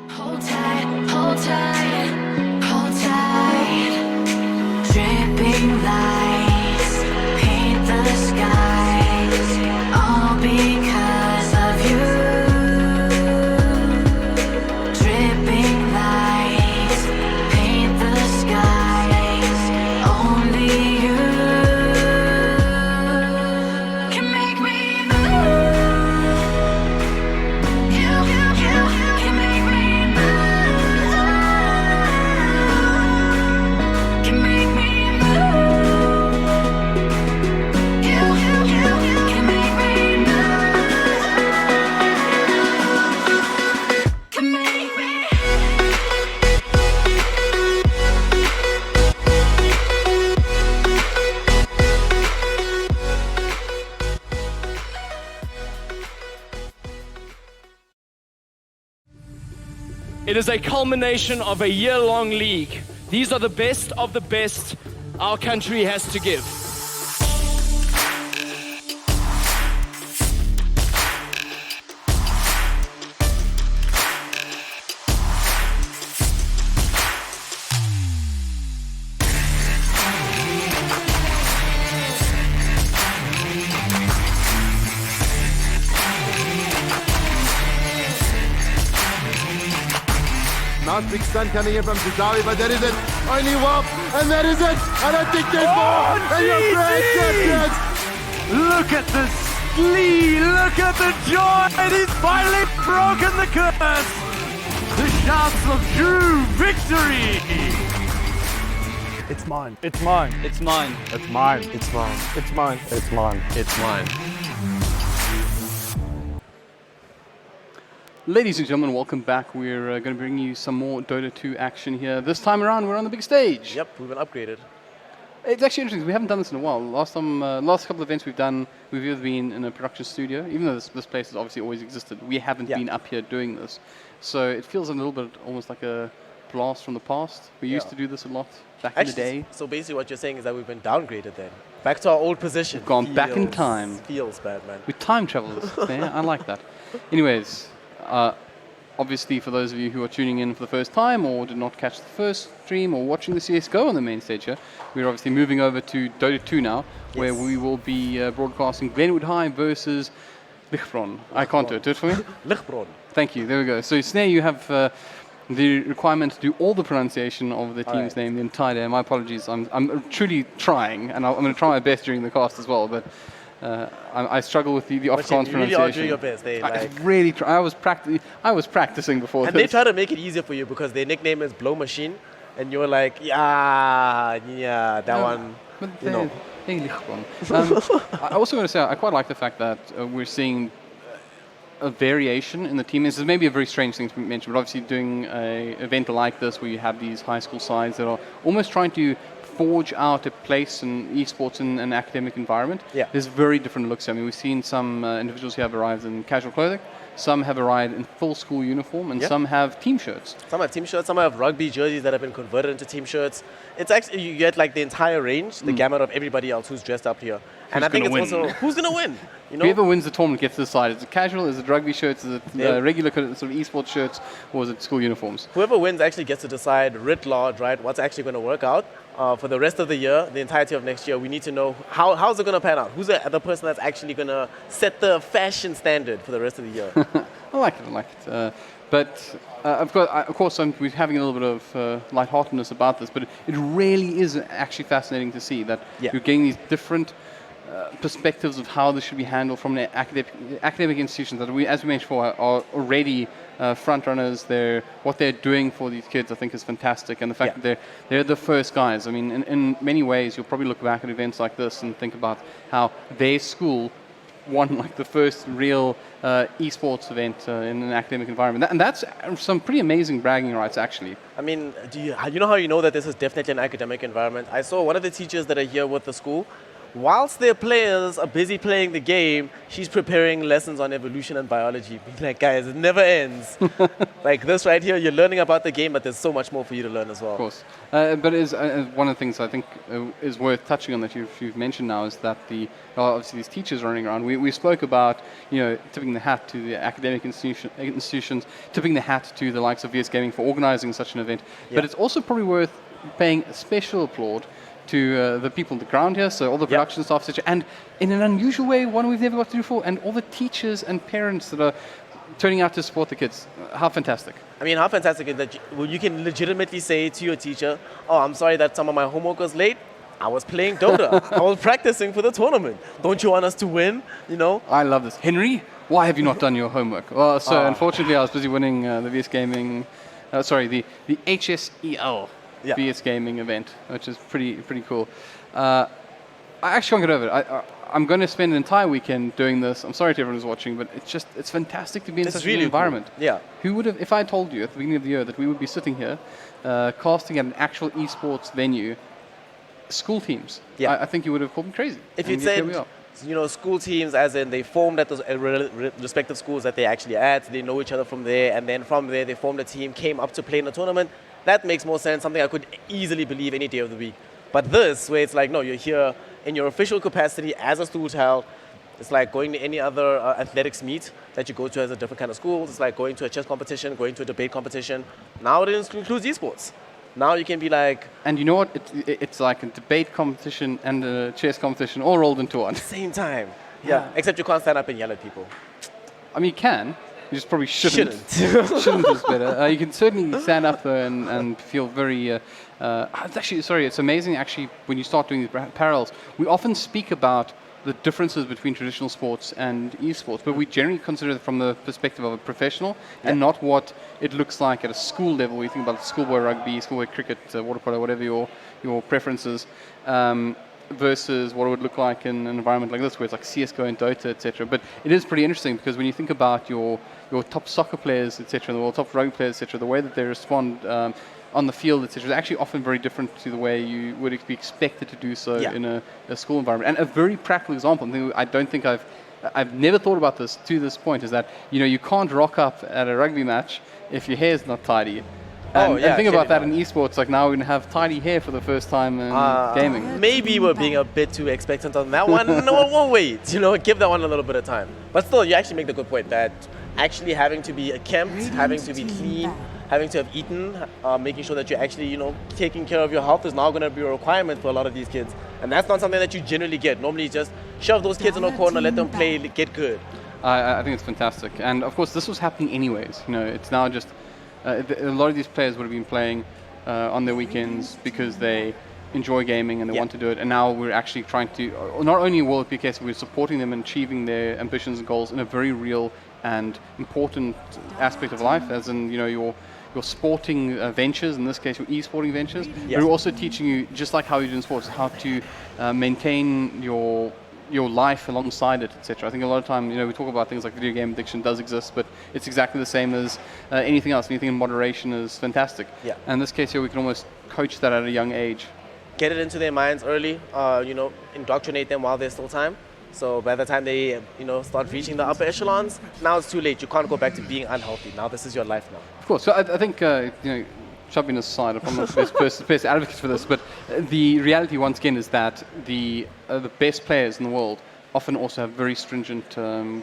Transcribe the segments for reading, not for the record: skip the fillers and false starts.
Hold tight, hold tight, hold tight. Dripping lights paint the skies, all because of you. Dripping lights paint the skies, only you can make me move. You can make me move. Can make me move. You can make me move. Can make me. It is a culmination of a year-long league. These are the best of the best our country has to give. Nice big stun coming in from Zizawi, but that is it. Only one, and that is it. I don't think there's more. And you're grand champions. Look at the glee, look at the joy, and he's finally broken the curse. The shouts of true victory. It's mine. It's mine. It's mine. It's mine. It's mine. It's mine. It's mine. It's mine. Ladies and gentlemen, welcome back. We're going to bring you some more Dota 2 action here. This time around, we're on the big stage. Yep, we've been upgraded. It's actually interesting. We haven't done this in a while. Last couple of events we've done, we've either been in a production studio, even though this place has obviously always existed. We haven't been up here doing this. So it feels a little bit almost like a blast from the past. We used to do this a lot back in the day. So basically what you're saying is that we've been downgraded then. Back to our old position. We've gone back in time. Feels bad, man. We time traveled there. I like that. Anyways, obviously for those of you who are tuning in for the first time or did not catch the first stream or watching the CSGO on the main stage here, we're obviously moving over to Dota 2 now, where we will be broadcasting Glenwood High versus Ligbron. I can't do it. Do it for me? Ligbron. Thank you. There we go. So Snare, you have the requirement to do all the pronunciation of the team's name the entire day. My apologies. I'm truly trying, and I'm going to try my best during the cast as well, but I struggle with the Afrikaans pronunciation. You really are doing your best. I really try. I was practicing before. And they try to make it easier for you because their nickname is Blow Machine, and you're like, that one. But you know. I also want to say I quite like the fact that we're seeing a variation in the team. This is maybe a very strange thing to mention, but obviously doing an event like this where you have these high school sides that are almost trying to forge out a place in esports in an academic environment. Yeah. There's very different looks. I mean, we've seen some individuals who have arrived in casual clothing, some have arrived in full school uniform, and some have team shirts. Some have team shirts, some have rugby jerseys that have been converted into team shirts. It's actually, you get like the entire range, the gamut of everybody else who's dressed up here. And I think it's also, who's going to win? You know? Whoever wins the tournament gets to decide. Is it casual, is it rugby shirts, is it regular sort of esports shirts, or is it school uniforms? Whoever wins actually gets to decide writ large, right, what's actually going to work out. For the rest of the year, the entirety of next year, we need to know how's it going to pan out? Who's the person that's actually going to set the fashion standard for the rest of the year? I like it. But of course, we're having a little bit of lightheartedness about this, but it really is actually fascinating to see that you're getting these different perspectives of how this should be handled from the academic institutions that we, as we mentioned before, are already front runners. What they're doing for these kids, I think, is fantastic, and the fact that they're the first guys. I mean, in many ways, you'll probably look back at events like this and think about how their school won like the first real esports event in an academic environment, and that's some pretty amazing bragging rights, actually. I mean, you know how you know that this is definitely an academic environment? I saw one of the teachers that are here with the school whilst their players are busy playing the game, she's preparing lessons on evolution and biology. Being like, guys, it never ends. Like this right here, you're learning about the game, but there's so much more for you to learn as well. Of course. But is one of the things I think is worth touching on that you've mentioned now is that obviously these teachers running around. We spoke about tipping the hat to the academic institutions, tipping the hat to the likes of VS Gaming for organising such an event. Yeah. But it's also probably worth paying a special applaud to the people on the ground here, so all the production staff, etc. And in an unusual way, one we've never got to do before, and all the teachers and parents that are turning out to support the kids. How fantastic. I mean, how fantastic is that you can legitimately say to your teacher, oh, I'm sorry that some of my homework was late. I was playing Dota. I was practicing for the tournament. Don't you want us to win? I love this. Henry, why have you not done your homework? Well, so unfortunately, I was busy winning the VS Gaming, the HSEL VS Gaming event, which is pretty cool. I actually can't get over it. I'm going to spend an entire weekend doing this. I'm sorry to everyone who's watching, but it's fantastic to be in such an environment. Cool. Yeah. Who would have, if I told you at the beginning of the year that we would be sitting here casting at an actual esports venue, school teams, I think you would have called me crazy. If you'd said, school teams, as in they formed at those respective schools that they actually at, they know each other from there, and then from there they formed a team, came up to play in a tournament, that makes more sense, something I could easily believe any day of the week. But this, where it's like, no, you're here in your official capacity as a student, it's like going to any other athletics meet that you go to as a different kind of school. It's like going to a chess competition, going to a debate competition. Now it includes esports. Now you can be like... And you know what? It's like a debate competition and a chess competition all rolled into one. Same time. Yeah. Except you can't stand up and yell at people. I mean, you can. You just probably shouldn't. Shouldn't is better. You can certainly stand up there and feel very... it's amazing actually when you start doing these parallels. We often speak about the differences between traditional sports and esports, but we generally consider it from the perspective of a professional and not what it looks like at a school level. We think about schoolboy rugby, schoolboy cricket, water polo, whatever your preferences, versus what it would look like in an environment like this, where it's like CS:GO and Dota, etc. But it is pretty interesting because when you think about your top soccer players, etc., and the top rugby players, etc., the way that they respond on the field, etc., is actually often very different to the way you would be expected to do so in a school environment. And a very practical example, I don't think I've never thought about this to this point, is that you can't rock up at a rugby match if your hair's not tidy. And think about that in esports. Like now we're going to have tidy hair for the first time in gaming. Maybe we're being a bit too expectant on that one. No, we'll wait. Give that one a little bit of time. But still, you actually make the good point that actually having to be kempt, having to be clean, having to have eaten, making sure that you're actually, taking care of your health is now going to be a requirement for a lot of these kids. And that's not something that you generally get. Normally, you just shove those kids in a corner, let them play, get good. I think it's fantastic. And of course, this was happening anyways. It's now just... a lot of these players would have been playing on their weekends because they enjoy gaming and they want to do it. And now we're actually trying to, not only will it be a case, we're supporting them in achieving their ambitions and goals in a very real and important aspect of life, as in, your sporting ventures, in this case, your e-sporting ventures. Yes. We're also teaching you, just like how you do in sports, how to maintain your life alongside it, etc. I think a lot of time, we talk about things like video game addiction does exist, but it's exactly the same as anything else. Anything in moderation is fantastic. Yeah. And in this case here, we can almost coach that at a young age. Get it into their minds early, indoctrinate them while there's still time. So by the time they, start reaching the upper echelons, now it's too late. You can't go back to being unhealthy. Now this is your life now. Of course. So I think, chubbiness aside, I'm not the best advocate for this, but the reality once again is that the best players in the world often also have very stringent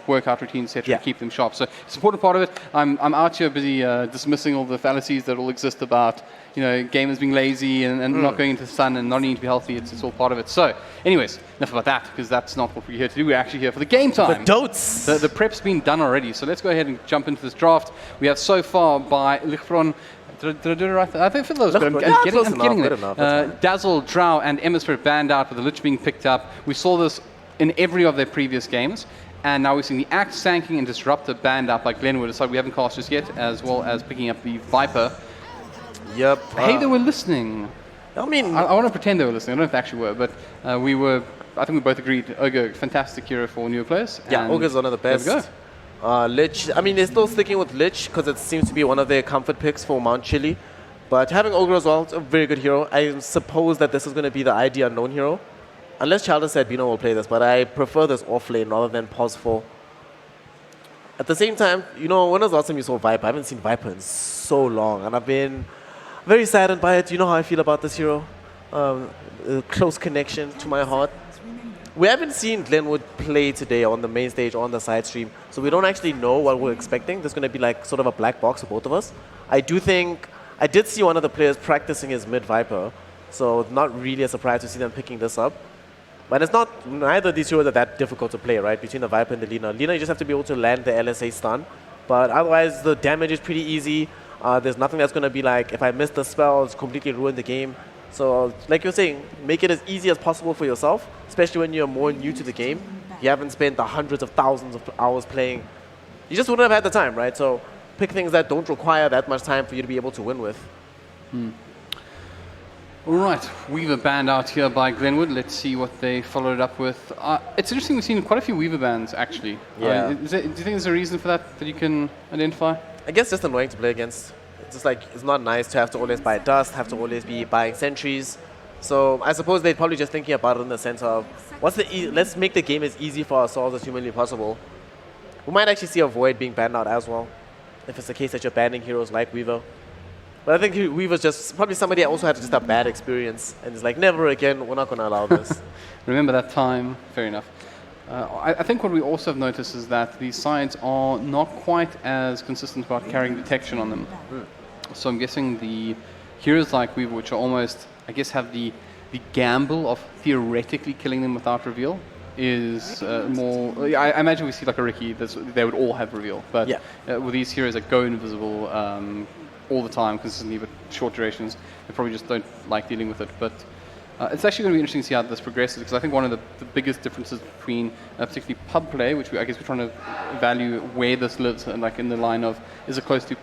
workout routines, etc., to keep them sharp. So it's an important part of it. I'm out here busy dismissing all the fallacies that all exist about gamers being lazy and not going into the sun and not needing to be healthy. It's all part of it. So anyways, enough about that, because that's not what we're here to do. We're actually here for the game time. The dotes! The prep's been done already. So let's go ahead and jump into this draft. We have so far by Ligbron. Did I do it right? I think for those, but I'm getting there. Dazzle, Drow, and Emisphere banned out with the Lich being picked up. We saw this in every of their previous games, and now we're seeing the Axe, Sanking, and Disruptor banned out by Glenwood. Aside, we haven't cast just yet, as well as picking up the Viper. Yep. Hey, they were listening. I mean, I want to pretend they were listening. I don't know if they actually were, but we were. I think we both agreed. Ogre, fantastic hero for newer players. Yeah, Ogre's one of the best. There we go. Lich, I mean, they're still sticking with Lich because it seems to be one of their comfort picks for Mount Chili. But having Ogre as well, it's a very good hero. I suppose that this is going to be the ID unknown hero. Unless Childer said Bino will play this, but I prefer this off lane rather than pause 4. At the same time, when was the last time you saw Viper? I haven't seen Viper in so long, and I've been very saddened by it. You know how I feel about this hero. A close connection to my heart. We haven't seen Glenwood play today on the main stage or on the side stream, so we don't actually know what we're expecting. There's going to be like sort of a black box for both of us. I did see one of the players practicing his mid Viper, so not really a surprise to see them picking this up. But it's not, neither of these heroes are that difficult to play, right? Between the Viper and the Lina. Lina, you just have to be able to land the LSA stun. But otherwise, the damage is pretty easy. There's nothing that's going to be like, if I miss the spell, it's completely ruined the game. So, like you're saying, make it as easy as possible for yourself, especially when you're more new to the game. You haven't spent the hundreds of thousands of hours playing. You just wouldn't have had the time, right? So, pick things that don't require that much time for you to be able to win with. All right, Weaver banned out here by Glenwood. Let's see what they followed it up with. It's interesting, we've seen quite a few Weaver bans, actually. Yeah. Do you think there's a reason for that you can identify? I guess just annoying to play against. It's just like, it's not nice to have to always buy dust, have to always be buying sentries. So I suppose they're probably just thinking about it in the sense of, let's make the game as easy for ourselves as humanly possible. We might actually see a Void being banned out as well, if it's the case that you're banning heroes like Weaver. But I think Weaver's just probably somebody that also had just a bad experience and is like, never again, we're not going to allow this. Remember that time? Fair enough. I think what we also have noticed is that these sides are not quite as consistent about carrying detection on them. So I'm guessing the heroes like Weaver, which are almost, I guess, have the gamble of theoretically killing them without reveal, is more. I imagine we see like a Ricky, they would all have reveal. But with these heroes that go invisible all the time, consistently, but short durations, they probably just don't like dealing with it. But it's actually going to be interesting to see how this progresses, because I think one of the biggest differences between particularly pub play, which I guess we're trying to value where this lives, and like in the line of, is it close to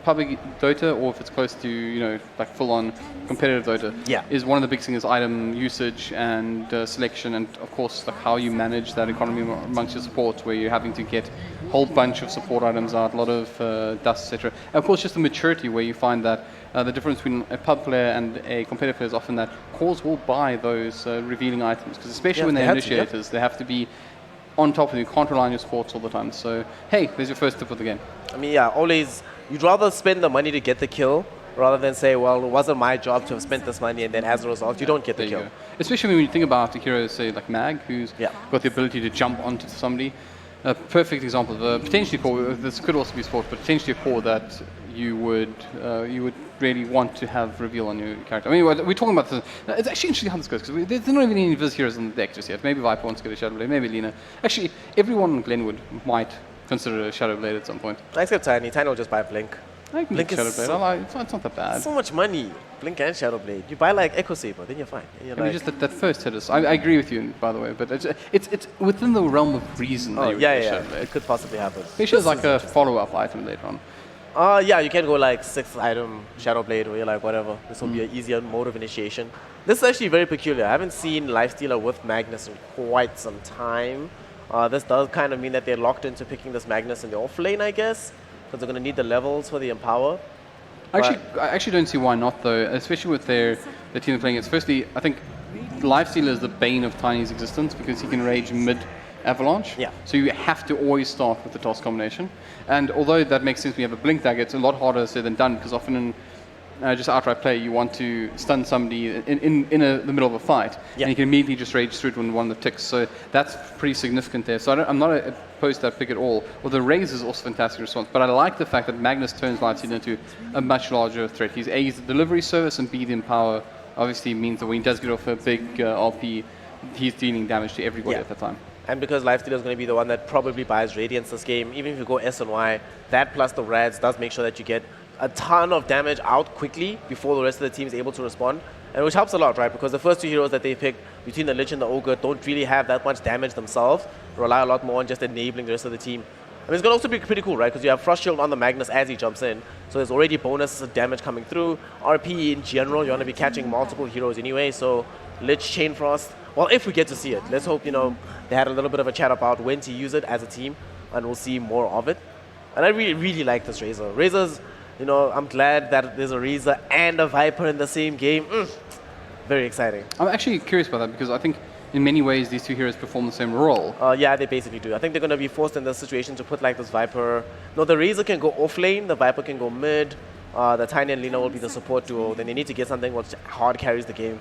public Dota, or if it's close to like full-on competitive Dota, is one of the big things is item usage and selection, and of course like how you manage that economy amongst your supports, where you're having to get a whole bunch of support items out, a lot of dust, etc. And of course just the maturity, where you find that the difference between a pub player and a competitive player is often that cores will buy those revealing items, because especially when they're initiators, they have to be on top of you. You can't rely on your supports all the time. So, hey, there's your first tip of the game. I mean, always, you'd rather spend the money to get the kill rather than say, well, it wasn't my job to have spent this money, and then as a result, you don't get the kill. Especially when you think about the heroes, say, like Mag, who's got the ability to jump onto somebody. A perfect example, potentially core, this could also be sport, but potentially a core that you would really want to have reveal on your character. I mean, we're talking about this. It's actually interesting how this goes, because there's not even any Viz heroes on the deck just yet. Maybe Viper wants to get a Shadow Blade, maybe Lina. Actually, everyone in Glenwood might consider a Shadow Blade at some point. Except Tiny. Tiny will just buy Blink. I can get Shadow Blade. It's not that bad. So much money. Blink and Shadow Blade. You buy like Echo Saber, then you're fine. And you're just that first hit is. I agree with you, by the way, but it's within the realm of reason. Oh, it could possibly happen. Especially as like a follow-up item later on. You can go like 6th item Shadow Blade, where you're like, whatever. This will be an easier mode of initiation. This is actually very peculiar. I haven't seen Lifestealer with Magnus in quite some time. This does kind of mean that they're locked into picking this Magnus in the off lane, I guess, because they're going to need the levels for the Empower. I actually don't see why not, though, especially with the team they're playing against. Firstly, I think Lifestealer is the bane of Tiny's existence, because he can rage mid-Avalanche. So you have to always start with the toss combination. And although that makes sense when you have a Blink Dagger, it's a lot harder said than done, because often in just outright play, you want to stun somebody in the middle of a fight, and you can immediately just rage through it when one of the ticks. So that's pretty significant there. So I'm not opposed to that pick at all. Well, the raise is also a fantastic response, but I like the fact that Magnus turns Lifestealer into a much larger threat. He's A, the delivery service, and B, the Empower obviously means that when he does get off a big RP, he's dealing damage to everybody at the time. And because Lifestealer is going to be the one that probably buys Radiance this game, even if you go S and Y, that plus the Rads does make sure that you get a ton of damage out quickly before the rest of the team is able to respond, and which helps a lot, right? Because the first two heroes that they picked between the Lich and the Ogre don't really have that much damage themselves, rely a lot more on just enabling the rest of the team. I mean, it's going to also be pretty cool, right? Because you have Frost Shield on the Magnus as he jumps in, so there's already bonus damage coming through. RP in general, you want to be catching multiple heroes anyway, so Lich, Chain Frost, well, if we get to see it. Let's hope, they had a little bit of a chat about when to use it as a team, and we'll see more of it. And I really, really like this Razor. Razor's, I'm glad that there's a Razor and a Viper in the same game. Very exciting. I'm actually curious about that, because I think in many ways these two heroes perform the same role. Yeah, they basically do. I think they're going to be forced in this situation to put like this Viper. No, the Razor can go off lane, the Viper can go mid, the Tiny and Lina will be the support duo. Then they need to get something which hard carries the game.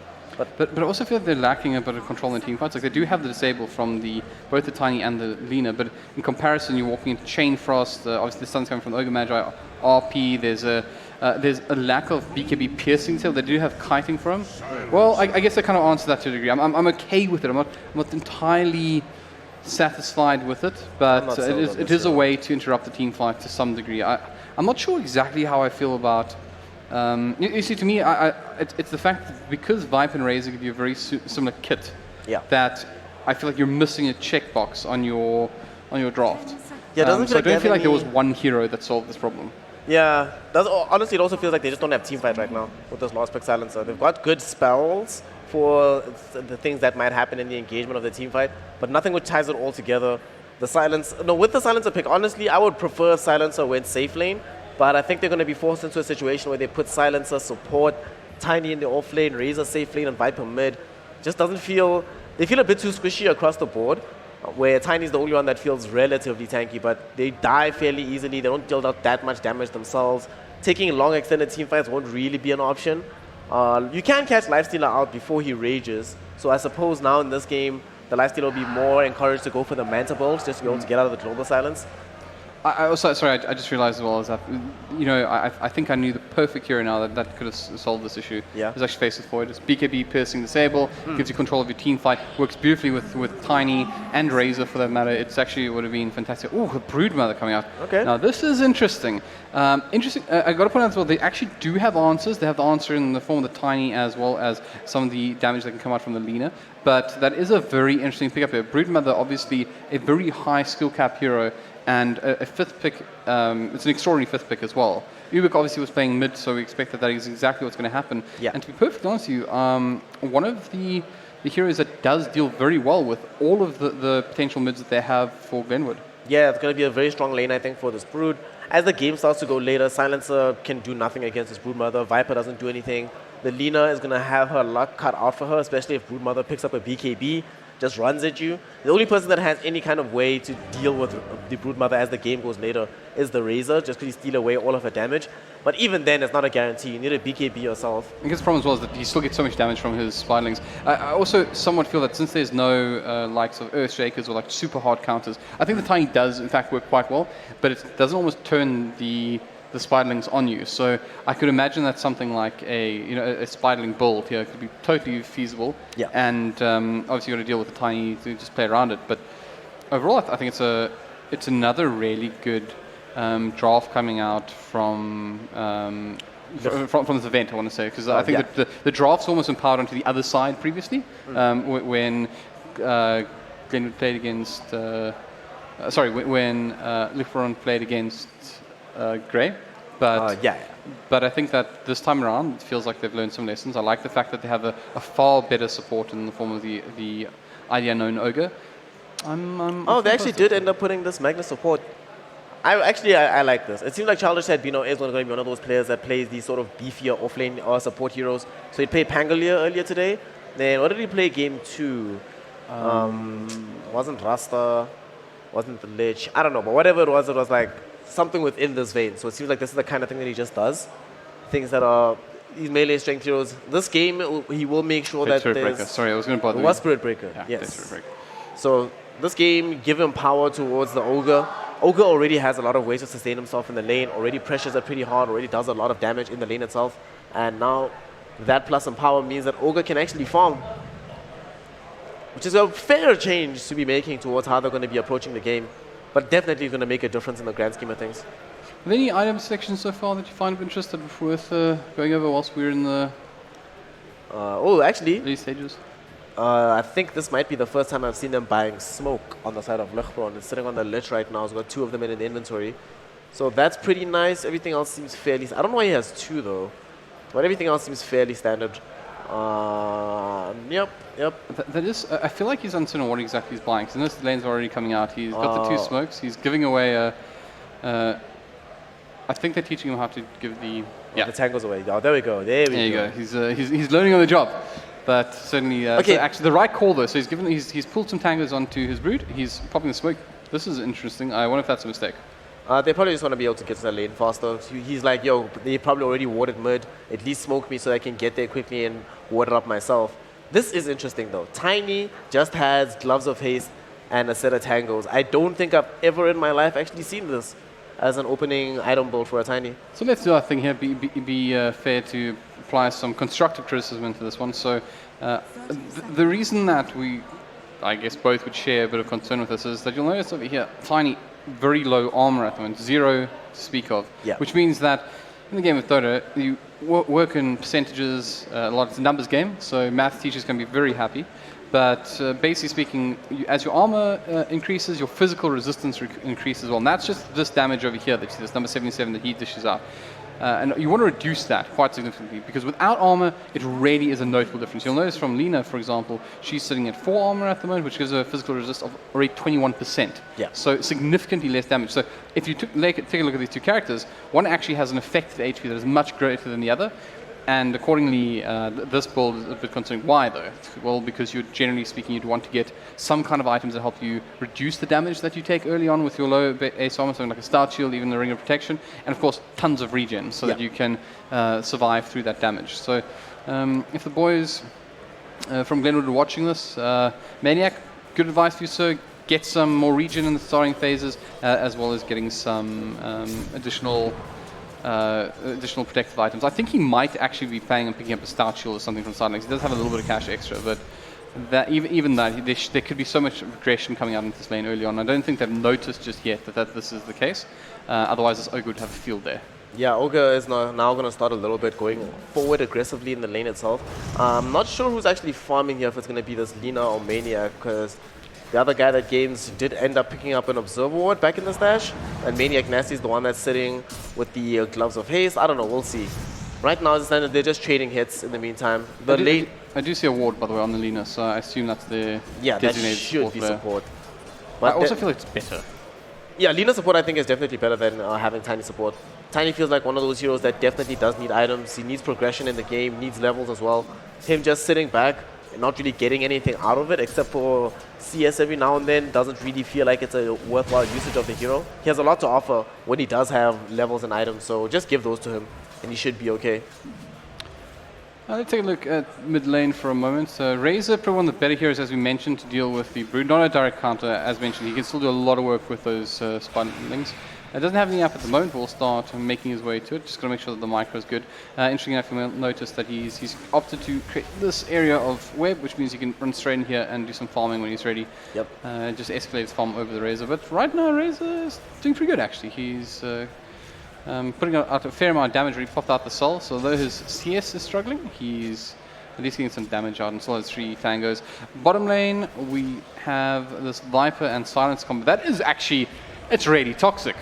But I also feel like they're lacking a bit of control in the team fights. Like they do have the disable from both the Tiny and the Lina, but in comparison, you're walking into Chain Frost. Obviously, the Sun's coming from the Ogre Magi RP. There's a lack of BKB piercing tail. They do have kiting from. Well, I guess I kind of answer that to a degree. I'm okay with it. I'm not entirely satisfied with it, but it is a way to interrupt the team fight to some degree. I'm not sure exactly how I feel about. You see, to me, it's the fact that because Viper and Razor give you a very similar kit, that I feel like you're missing a checkbox on your draft. Yeah, doesn't so I don't feel like there was one hero that solved this problem. Yeah, honestly, it also feels like they just don't have team fight right now with this last pick silencer. They've got good spells for the things that might happen in the engagement of the team fight, but nothing which ties it all together. With the silencer pick, honestly, I would prefer silencer went safe lane. But I think they're going to be forced into a situation where they put Silencer, support, Tiny in the off lane, Razor safe lane, and Viper mid. Just doesn't feel... They feel a bit too squishy across the board, where Tiny's the only one that feels relatively tanky, but they die fairly easily. They don't deal out that much damage themselves. Taking long extended team fights won't really be an option. You can catch Lifestealer out before he rages, so I suppose now in this game, the Lifestealer will be more encouraged to go for the Manta Bolts just to be able to get out of the global silence. I just realized as well is that, I think I knew the perfect hero now that could have solved this issue. Yeah. It was actually Faceless Void. It's BKB piercing disable, gives you control of your team fight, works beautifully with Tiny and Razor for that matter. It's actually would have been fantastic. Oh, the Broodmother coming out. Okay. Now this is interesting. I got to point out as well, they actually do have answers. They have the answer in the form of the Tiny as well as some of the damage that can come out from the Lina. But that is a very interesting pickup here. Broodmother, obviously a very high skill cap hero, and a fifth pick, it's an extraordinary fifth pick as well. Ubik obviously was playing mid, so we expect that is exactly what's going to happen. Yeah. And to be perfectly honest with you, one of the heroes that does deal very well with all of the potential mids that they have for Glenwood. Yeah, it's going to be a very strong lane, I think, for this Brood. As the game starts to go later, Silencer can do nothing against this Broodmother. Viper doesn't do anything. The Lina is going to have her luck cut out for her, especially if Broodmother picks up a BKB, just runs at you. The only person that has any kind of way to deal with the Broodmother as the game goes later is the Razor, just because you steal away all of her damage. But even then, it's not a guarantee. You need a BKB yourself. I guess the problem as well is that he still gets so much damage from his Spiderlings. I also somewhat feel that since there's no likes of Earthshakers or like super hard counters, I think the Tiny does in fact work quite well, but it doesn't almost turn the Spiderlings on you. So I could imagine that something like a Spiderling build here could be totally feasible. Yeah. And obviously you got to deal with the Tiny to just play around it. But overall, I think it's another really good draft coming out from this event, I want to say, because I think that the draft's almost empowered onto the other side previously, when Glenwood played against, when Ligbron played against Grey. But I think that this time around, it feels like they've learned some lessons. I like the fact that they have a far better support in the form of the ID Unknown Ogre. They actually did end up putting this Magnus support. I like this. It seems like Childish said Bino is going to be one of those players that plays these sort of beefier offlane or support heroes. So he played Pangolier earlier today. Then what did he play game 2? Wasn't Rasta, wasn't the Lich. I don't know, but whatever it was like something within this vein. So it seems like this is the kind of thing that he just does. Things that are these melee strength heroes. This game, he will make sure that Spirit Breaker. Sorry, I was going to bother you. It was Spirit Breaker, Yeah, yes. Spirit Breaker. So this game, give him power towards the Ogre. Ogre already has a lot of ways to sustain himself in the lane, already pressures it pretty hard, already does a lot of damage in the lane itself. And now that plus some power means that Ogre can actually farm, which is a fair change to be making towards how they're going to be approaching the game, but definitely going to make a difference in the grand scheme of things. Are there any item selections so far that you find of interest that are worth going over whilst we're in the actually, early stages? I think this might be the first time I've seen them buying smoke on the side of Ligbron. It's sitting on the Lich right now. It's got 2 of them in the inventory. So that's pretty nice. Everything else seems fairly... I don't know why he has 2 though. But everything else seems fairly standard. Yep. That is, I feel like he's uncertain on what exactly he's buying. Because in this lane's already coming out. He's got the 2 smokes. He's giving away I think they're teaching him how to give the... The tangles away. Oh, there we go. There we go. He's learning on the job. But certainly, Okay. so actually the right call though. So he's pulled some tangos onto his brood. He's popping the smoke. This is interesting. I wonder if that's a mistake. They probably just want to be able to get to the lane faster. He's like, yo, they probably already warded mid. At least smoke me so I can get there quickly and ward it up myself. This is interesting though. Tiny just has gloves of haste and a set of tangos. I don't think I've ever in my life actually seen this as an opening item build for a Tiny. So let's do our thing here. Be fair to apply some constructive criticism into this one. So the reason that we, I guess, both would share a bit of concern with this is that you'll notice over here, Tiny, very low armor at the moment, 0 to speak of. Yeah. Which means that in the game of Dota, you work in percentages, a lot of numbers game, so math teachers can be very happy. But basically speaking, as your armor increases, your physical resistance increases as well. And that's just this damage over here that you see, this number 77 that he dishes out. And you want to reduce that quite significantly because without armor, it really is a notable difference. You'll notice from Lena, for example, she's sitting at 4 armor at the moment, which gives her a physical resist of already 21%. Yeah. So significantly less damage. So if you take a look at these two characters, one actually has an effective HP that is much greater than the other. And accordingly, this build is a bit concerning. Why, though? Well, because generally speaking, you'd want to get some kind of items that help you reduce the damage that you take early on with your low base armor, something like a Star Shield, even the Ring of Protection, and of course, tons of regen, so that you can survive through that damage. So if the boys from Glenwood are watching this, Maniac, good advice for you, sir. Get some more regen in the starting phases, as well as getting some additional protective items. I think he might actually be planning on picking up a Star Shield or something from Sidelines. He does have a little bit of cash extra, but that even that, there could be so much aggression coming out into this lane early on. I don't think they've noticed just yet that this is the case. Otherwise, this Ogre would have a field there. Yeah, Ogre is now going to start a little bit going forward aggressively in the lane itself. I'm not sure who's actually farming here, if it's going to be this Lina or Maniac, because the other guy that games did end up picking up an Observer Ward back in the stash, and Maniac Nasty is the one that's sitting with the Gloves of Haste. I don't know, we'll see. Right now, they're just trading hits in the meantime. I do see a ward, by the way, on the Lina, so I assume that's the designated that should be player. support. I But also feel like it's better. yeah, Lina support I think is definitely better than having Tiny support. Tiny feels like one of those heroes that definitely does need items. He needs progression in the game, needs levels as well. Him just sitting back and not really getting anything out of it except for CS every now and then doesn't really feel like it's a worthwhile usage of the hero. He has a lot to offer when he does have levels and items, so just give those to him and he should be okay. Let's take a look at mid lane for a moment. So Razor, probably one of the better heroes, as we mentioned, to deal with the Brood. Not a direct counter, as mentioned. He can still do a lot of work with those Spiderlings. It doesn't have any app at the moment, but we'll start making his way to it. Just got to make sure that the micro is good. Interesting enough, you'll notice that he's opted to create this area of web, which means he can run straight in here and do some farming when he's ready. Yep. Just escalate his farm over the Razor. But right now, Razor is doing pretty good, actually. He's putting out a fair amount of damage. Already popped out the soul, so although his CS is struggling, he's at least getting some damage out and still has 3 Fangos. Bottom lane, we have this Viper and Silence combo. That is actually, it's really toxic.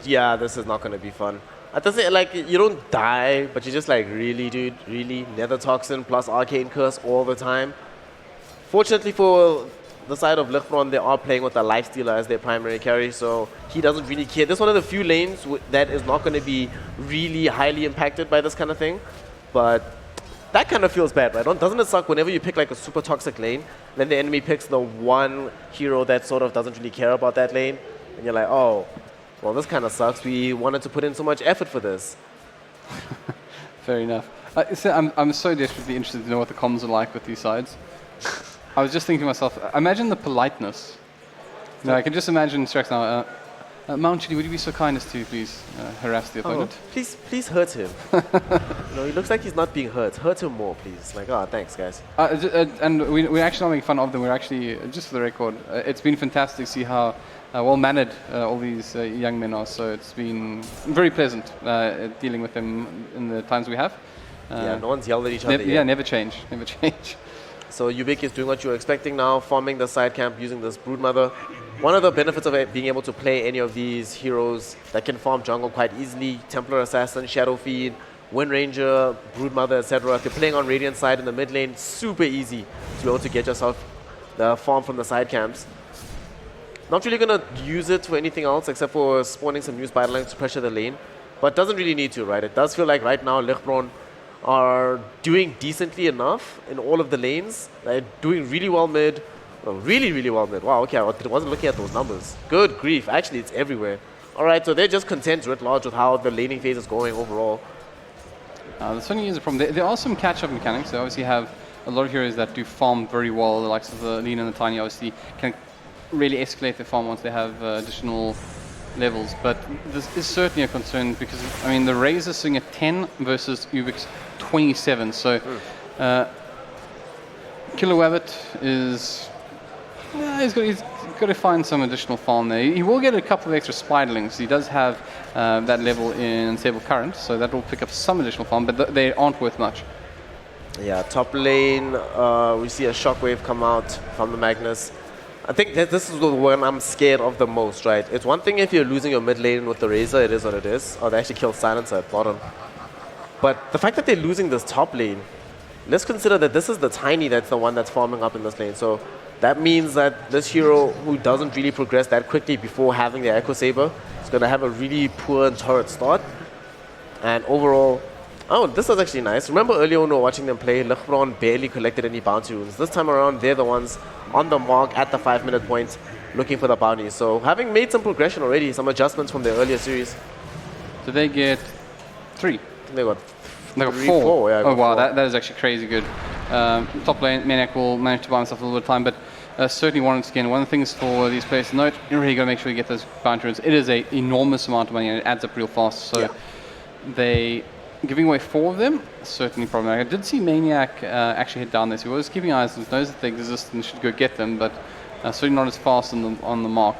Yeah, this is not going to be fun. I just say, like, you don't die, but you're just like, really, dude, really? Nether Toxin plus Arcane Curse all the time? Fortunately for the side of Ligbron, they are playing with the Lifestealer as their primary carry, so he doesn't really care. This is one of the few lanes that is not going to be really highly impacted by this kind of thing, but that kind of feels bad, right? Doesn't it suck whenever you pick like a super toxic lane, then the enemy picks the one hero that sort of doesn't really care about that lane, and you're like, oh, well, this kind of sucks. We wanted to put in so much effort for this. Fair enough. I'm so desperately interested to know what the comms are like with these sides. I was just thinking to myself, imagine the politeness. No, I can just imagine Strax now. Mount Chili, would you be so kind as to please harass the opponent? Please hurt him. He looks like he's not being hurt. Hurt him more, please. Like, thanks, guys. And we're actually not making fun of them. We're actually, just for the record, it's been fantastic to see how well-mannered all these young men are. So it's been very pleasant dealing with them in the times we have. Yeah, no one's yelled at each other yet. Yeah, never change. Never change. So Ubik is doing what you're expecting now, farming the side camp using this Broodmother. One of the benefits of being able to play any of these heroes that can farm jungle quite easily, Templar Assassin, Shadow Feed, Wind Ranger, Broodmother, etc. If you're playing on Radiant side in the mid lane, super easy to be able to get yourself the farm from the side camps. Not really going to use it for anything else except for spawning some new Spiderlings to pressure the lane, but doesn't really need to, right? It does feel like right now Ligbron are doing decently enough in all of the lanes. They're doing really well mid. Really, really well mid. Wow, okay, I wasn't looking at those numbers. Good grief. Actually, it's everywhere. All right, so they're just content writ large with how the laning phase is going overall. The certainly is a problem. There are some catch-up mechanics. They obviously have a lot of heroes that do farm very well. The likes of the Lean and the Tiny obviously can really escalate their farm once they have additional levels. But this is certainly a concern because, I mean, the Raze is sitting at 10 versus Ubix 27. So Killer Wabbit is... he's got to find some additional farm there. He will get a couple of extra spiderlings. He does have that level in Unstable Current, so that will pick up some additional farm, but they aren't worth much. Yeah, top lane, we see a shockwave come out from the Magnus. I think that this is the one I'm scared of the most, right? It's one thing if you're losing your mid lane with the Razor, it is what it is. Or they actually kill Silencer at bottom. But the fact that they're losing this top lane, let's consider that this is the Tiny that's the one that's farming up in this lane. So that means that this hero who doesn't really progress that quickly before having the Echo Saber is going to have a really poor and turret start. And overall, oh, this was actually nice. Remember earlier when we were watching them play, Ligbron barely collected any bounty runes. This time around, they're the ones on the mark at the 5-minute point looking for the bounties. So having made some progression already, some adjustments from their earlier series. So they get 3. They got They got 4. Yeah, oh wow, that is actually crazy good. Top lane, Maniac will manage to buy himself a little bit of time, but certainly once again, one of the things for these players to note, you really got to make sure you get those bounty runes. It is an enormous amount of money and it adds up real fast. So they giving away 4 of them, certainly problematic. I did see Maniac actually hit down this. He was keeping eyes on knows that they exist and should go get them, but certainly not as fast on the mark.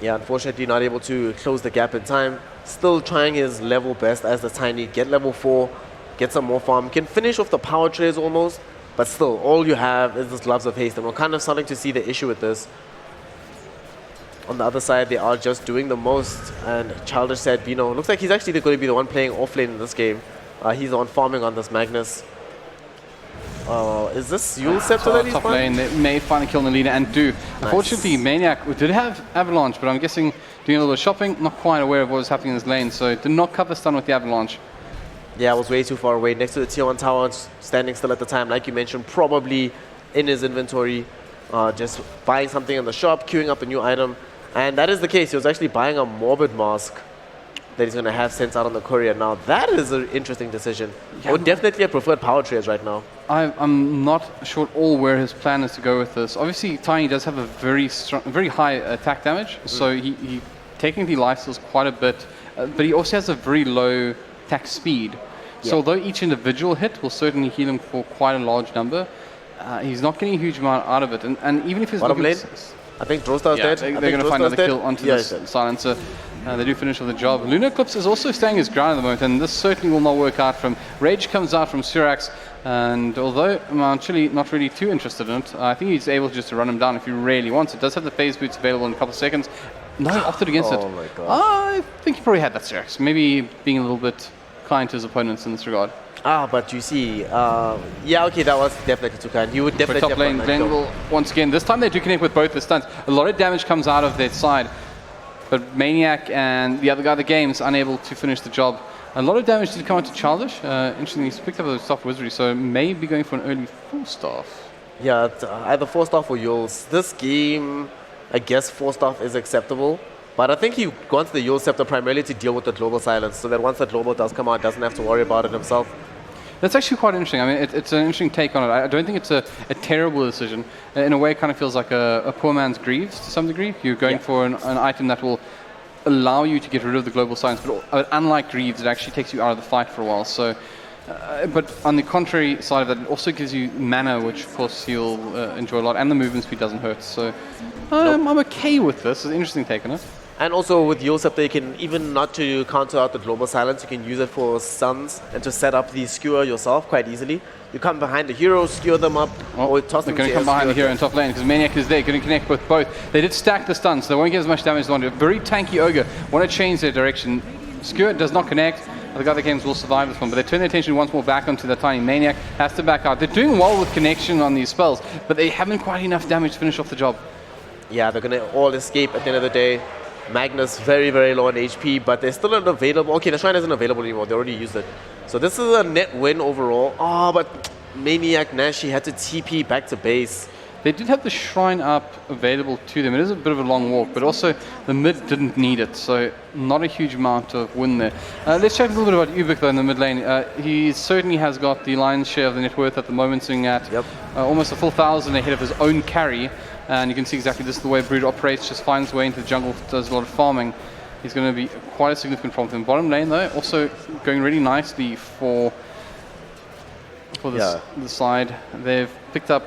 Yeah, unfortunately not able to close the gap in time. Still trying his level best as the Tiny. Get level 4, get some more farm. Can finish off the power trays almost, but still, all you have is this Gloves of Haste. And we're kind of starting to see the issue with this. On the other side, they are just doing the most. And Childish said, Bino, looks like he's actually going to be the one playing offlane in this game. He's the one farming on this Magnus. Is this Yule Scepter that he's top farming? lane, they may finally kill the leader and do. Nice. Unfortunately, Maniac did have Avalanche, but I'm guessing doing a little bit of shopping, not quite aware of what was happening in this lane, so did not cover stun with the Avalanche. Yeah, I was way too far away, next to the tier 1 tower, standing still at the time, like you mentioned, probably in his inventory, just buying something in the shop, queuing up a new item. And that is the case, he was actually buying a Morbid Mask that he's going to have sent out on the courier. Now, that is an interesting decision. I would definitely have preferred power trays right now. I'm not sure at all where his plan is to go with this. Obviously, Tiny does have a very high attack damage, so he technically lifesteals quite a bit, but he also has a very low attack speed. So although each individual hit will certainly heal him for quite a large number, he's not getting a huge amount out of it. And even if he's bottom lane, I think Drostar's dead. They're going to find another kill onto this Silencer. They do finish off the job. Lunar Eclipse is also staying his ground at the moment, and this certainly will not work out from Rage comes out from Surax, and although I'm actually not really too interested in it, I think he's able just to run him down if he really wants. It does have the phase boots available in a couple of seconds. No, opted against it. Oh my god. I think he probably had that Surax. Maybe being a little bit kind to his opponents in this regard. But you see, yeah, okay, that was definitely too kind. You would definitely For top lane, Glenn will, once again, this time they do connect with both the stuns. A lot of damage comes out of their side, but Maniac and the other guy, the game's unable to finish the job. A lot of damage did come out to Childish. Interestingly, he's picked up a soft wizardry, so may be going for an early full staff. Yeah, either 4-staff or Yules. This game, I guess 4-staff is acceptable. But I think he wants the Yule Scepter primarily to deal with the global silence, so that once that global does come out, doesn't have to worry about it himself. That's actually quite interesting. I mean, it's an interesting take on it. I don't think it's a terrible decision. In a way, it kind of feels like a poor man's Greaves to some degree. You're going for an item that will allow you to get rid of the global silence, but unlike Greaves, it actually takes you out of the fight for a while. So, but on the contrary side of that, it also gives you mana, which of course he'll enjoy a lot, and the movement speed doesn't hurt. So, I'm okay with this. It's an interesting take on it. And also with Yule Scepter, you can, even not to counter out the global silence, you can use it for stuns and to set up the skewer yourself quite easily. You come behind the hero, skewer them up, or toss them to they're going to come behind the hero in top lane because Maniac is there, going to connect with both. They did stack the stuns, so they won't get as much damage as they want to. Very tanky Ogre, want to change their direction. Skewer does not connect. The other games will survive this one, but they turn their attention once more back onto the Tiny. Maniac has to back out. They're doing well with connection on these spells, but they haven't quite enough damage to finish off the job. Yeah, they're going to all escape at the end of the day. Magnus very, very low on HP, but they're still not available. Okay, the shrine isn't available anymore. They already used it. So this is a net win overall. Oh, but Maniac Nash, he had to TP back to base. They did have the shrine up available to them. It is a bit of a long walk, but also the mid didn't need it, so not a huge amount of win there. Let's chat a little bit about Ubik though in the mid lane. He certainly has got the lion's share of the net worth at the moment, sitting at almost a full 1,000 ahead of his own carry. And you can see exactly this is the way Brood operates, just finds his way into the jungle, does a lot of farming. He's going to be quite a significant problem for him. Bottom lane though, also going really nicely for this side. They've picked up,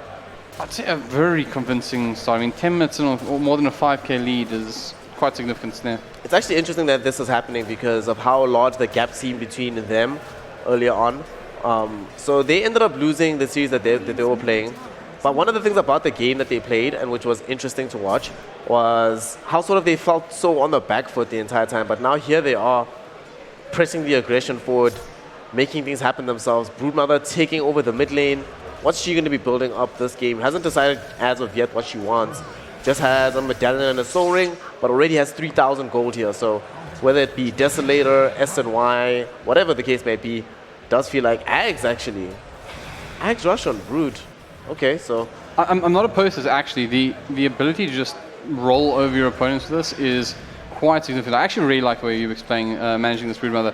I'd say, a very convincing start. I mean, 10 minutes and or more than a 5k lead is quite significant there. It's actually interesting that this is happening because of how large the gap seemed between them earlier on. So they ended up losing the series that they were playing. But one of the things about the game that they played, and which was interesting to watch, was how sort of they felt so on the back foot the entire time. But now here they are, pressing the aggression forward, making things happen themselves. Broodmother taking over the mid lane. What's she going to be building up this game? Hasn't decided as of yet what she wants. Just has a medallion and a soul ring, but already has 3,000 gold here. So whether it be Desolator, SNY, whatever the case may be, does feel like Ags actually. Ags rush on Brood. Okay, so I'm not opposed to this actually. The ability to just roll over your opponents with this is quite significant. I actually really like the way you're explaining managing this Broodmother.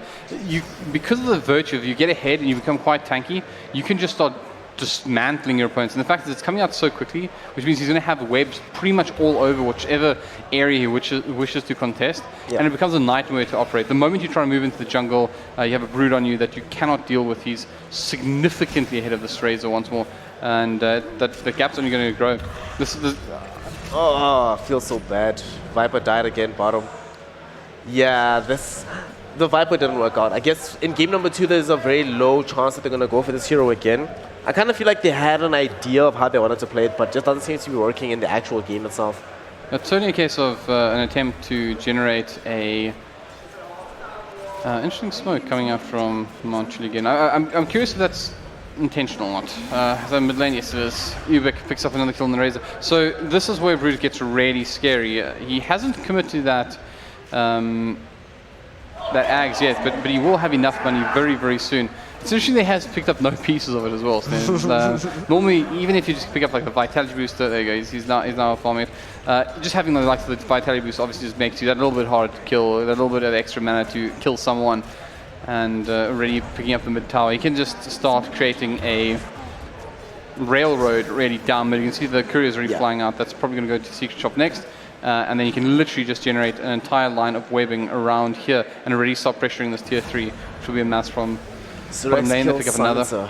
Because of the virtue of you get ahead and you become quite tanky, you can just start dismantling your opponents. And the fact that it's coming out so quickly, which means he's going to have webs pretty much all over whichever area he wishes to contest, and it becomes a nightmare to operate. The moment you try to move into the jungle, you have a Brood on you that you cannot deal with. He's significantly ahead of this Razor once more, and the gap's only going to grow. Oh, I feel so bad. Viper died again, bottom. Yeah, the Viper didn't work out. I guess in game number 2, there's a very low chance that they're going to go for this hero again. I kind of feel like they had an idea of how they wanted to play it, but just doesn't seem to be working in the actual game itself. It's certainly a case of an attempt to generate a interesting smoke coming out from Montreal again. I'm curious if that's intentional or not. So mid lane, yes it is. Ubik picks up another kill on the Razor. So this is where Brood gets really scary. He hasn't committed to that Ags yet, but he will have enough money very, very soon. It's interesting that he has picked up no pieces of it as well. So normally, even if you just pick up like the Vitality booster, there you go, he's now farming it. Just having the likes of the Vitality boost obviously just makes you that little bit harder to kill, that little bit of extra mana to kill someone, and already picking up the mid tower. You can just start creating a railroad really down mid. You can see the courier's already flying out. That's probably going to go to Secret Shop next. And then you can literally just generate an entire line of webbing around here and already start pressuring this tier 3, which will be a mass from bottom lane to pick up another.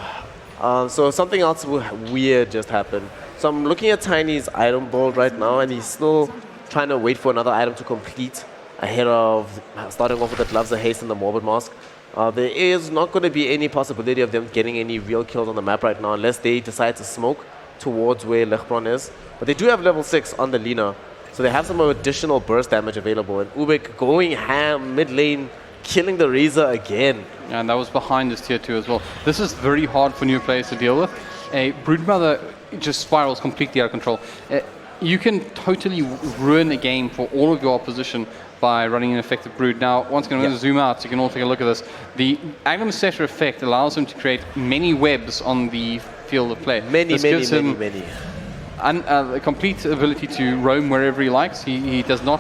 So something else weird just happened. So I'm looking at Tiny's item build right now, and he's still trying to wait for another item to complete ahead of starting off with the Gloves of Haste and the Morbid Mask. There is not going to be any possibility of them getting any real kills on the map right now unless they decide to smoke towards where Ligbron is. But they do have level 6 on the Lina. So they have some additional burst damage available, and Ubik going ham mid lane, killing the Razor again. And that was behind this tier 2 as well. This is very hard for new players to deal with. A Broodmother just spirals completely out of control. You can totally ruin a game for all of your opposition by running an effective Brood. Now, once again, I'm going to zoom out so you can all take a look at this. The Agnum Setter effect allows him to create many webs on the field of play. Many. A complete ability to roam wherever he likes. He does not,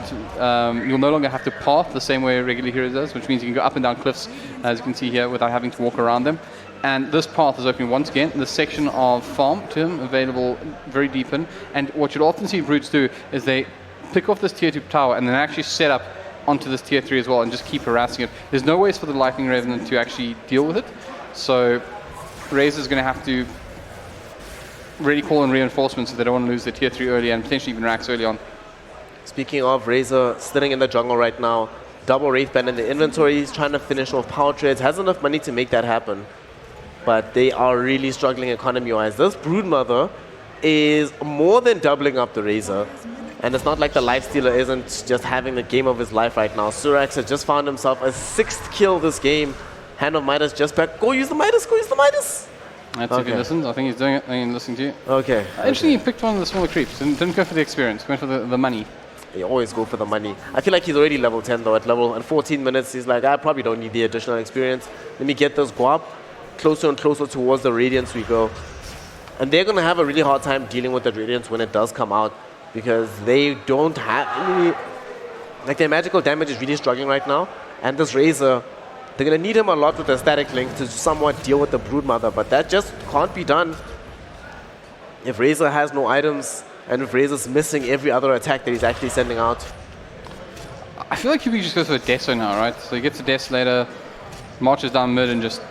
you'll no longer have to path the same way a regular hero does, which means you can go up and down cliffs, as you can see here, without having to walk around them. And this path is opening once again. The section of farm to him available very deep in. And what you'll often see Brutes do is they pick off this tier 2 tower and then actually set up onto this tier 3 as well and just keep harassing it. There's no ways for the Lightning Revenant to actually deal with it. So Razor's going to have to really call in reinforcements if they don't want to lose the tier 3 early and potentially even Rax early on. Speaking of, Razor sitting in the jungle right now, double Wraith Band in the inventory, he's trying to finish off power trades, has enough money to make that happen, but they are really struggling economy-wise. This Broodmother is more than doubling up the Razor, and it's not like the Lifestealer isn't just having the game of his life right now. Surax has just found himself a 6th kill this game. Hand of Midas just back. Go use the Midas, go use the Midas! That's if he listens. I think he's doing it. I think he's listening to you. Okay. Interesting, he picked one of the smaller creeps. Didn't go for the experience. Went for the money. They always go for the money. I feel like he's already level 10 though. At 14 minutes, he's like, I probably don't need the additional experience. Let me get this guap. Closer and closer towards the Radiance we go. And they're going to have a really hard time dealing with the Radiance when it does come out, because they don't have any... Like, their magical damage is really struggling right now. And this Razor, they're going to need him a lot with the Static Link to somewhat deal with the Broodmother, but that just can't be done if Razor has no items and if Razor's missing every other attack that he's actually sending out. I feel like he just goes for a Deso now, right? So he gets a Des later, marches down mid, and just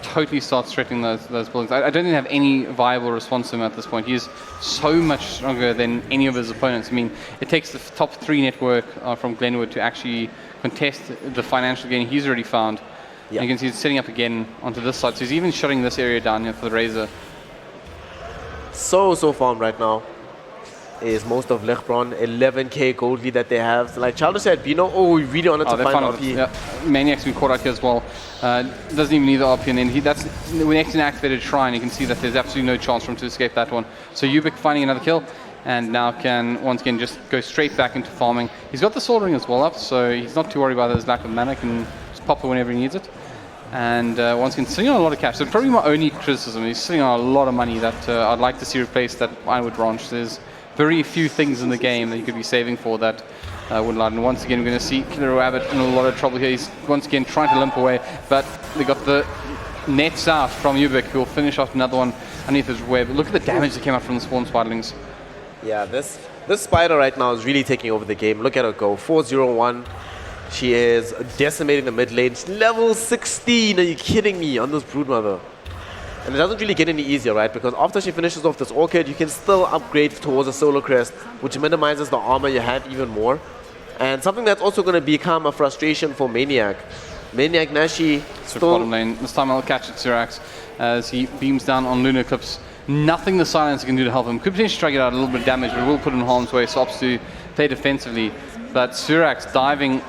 totally starts threatening those buildings. I don't think they have any viable response to him at this point. He's so much stronger than any of his opponents. I mean, it takes the top 3 network from Glenwood to actually contest the financial gain he's already found. Yeah. And you can see he's setting up again onto this side. So he's even shutting this area down here for the Razor. So farmed right now is most of Ligbron, 11k gold lead that they have. So like Childish said, Bino, we really wanted to find RP. Yeah, Maniac's been caught out here as well. Doesn't even need the RP, and then that's when X activated Shrine. You can see that there's absolutely no chance for him to escape that one. So Ubik finding another kill, and now can once again just go straight back into farming. He's got the Soul Ring as well up, so he's not too worried about his lack of mana. Can just pop it whenever he needs it. And once again, sitting on a lot of cash. So probably my only criticism, he's sitting on a lot of money that I'd like to see replace that Ironwood Branch. There's very few things in the game that you could be saving for that wouldn't allow. And once again, we're going to see Killer Rabbit in a lot of trouble here. He's once again trying to limp away, but they got the nets out from Ubik, who will finish off another one underneath his web. Look at the damage that came out from the spawn spiderlings. Yeah, this spider right now is really taking over the game. Look at her go, 4-0-1. She is decimating the mid lane. She's level 16, are you kidding me, on this Broodmother? And it doesn't really get any easier, right? Because after she finishes off this Orchid, you can still upgrade towards a Solar Crest, which minimizes the armor you have even more. And something that's also going to become a frustration for Maniac. Maniac Nashi still... bottom lane. This time I'll catch it, Syrax, as he beams down on Lunar Eclipse. Nothing the Silencer can do to help him. Could potentially try to get out a little bit of damage, but will put him in harm's way, so opts to play defensively. But Syrax diving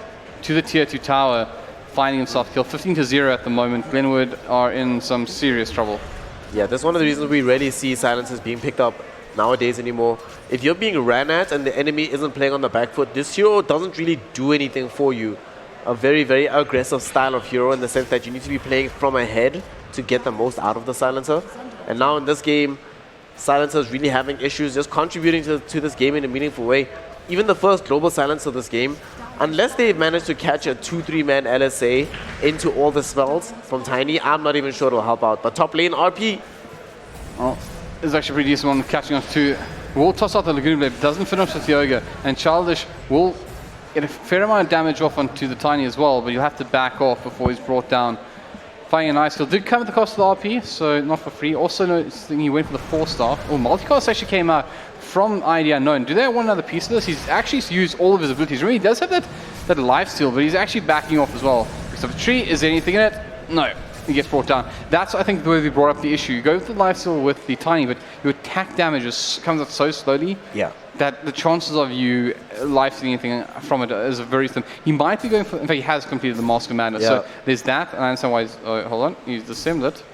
to the tier 2 tower, finding himself killed. 15-0 at the moment. Glenwood are in some serious trouble. Yeah, that's one of the reasons we rarely see silencers being picked up nowadays anymore. If you're being ran at and the enemy isn't playing on the back foot, this hero doesn't really do anything for you. A very, very aggressive style of hero in the sense that you need to be playing from ahead to get the most out of the silencer. And now in this game, silencer is really having issues just contributing to this game in a meaningful way. Even the first global silencer of this game, unless they manage to catch a 2-3 man LSA into all the spells from Tiny, I'm not even sure it'll help out. But top lane RP. Well, it's actually pretty decent one catching up to. Will toss out the Lagoon Blade, doesn't finish with the Ogre, and Childish will get a fair amount of damage off onto the Tiny as well, but you'll have to back off before he's brought down. Finding a nice kill. Did come at the cost of the RP, so not for free. Also noticing he went for the 4-star. Oh, multicast actually came out from ID Unknown. Do they want another piece of this? He's actually used all of his abilities. Remember, he does have that lifesteal, but he's actually backing off as well. Because of a tree, is there anything in it? No. He gets brought down. That's, I think, the way we brought up the issue. You go with the lifesteal with the Tiny, but your attack damage comes out so slowly that the chances of you lifestealing anything from it is very slim. He might be going for, in fact, he has completed the Mask of Madness. So there's that, and I understand why he's, hold on, he's dissembled it.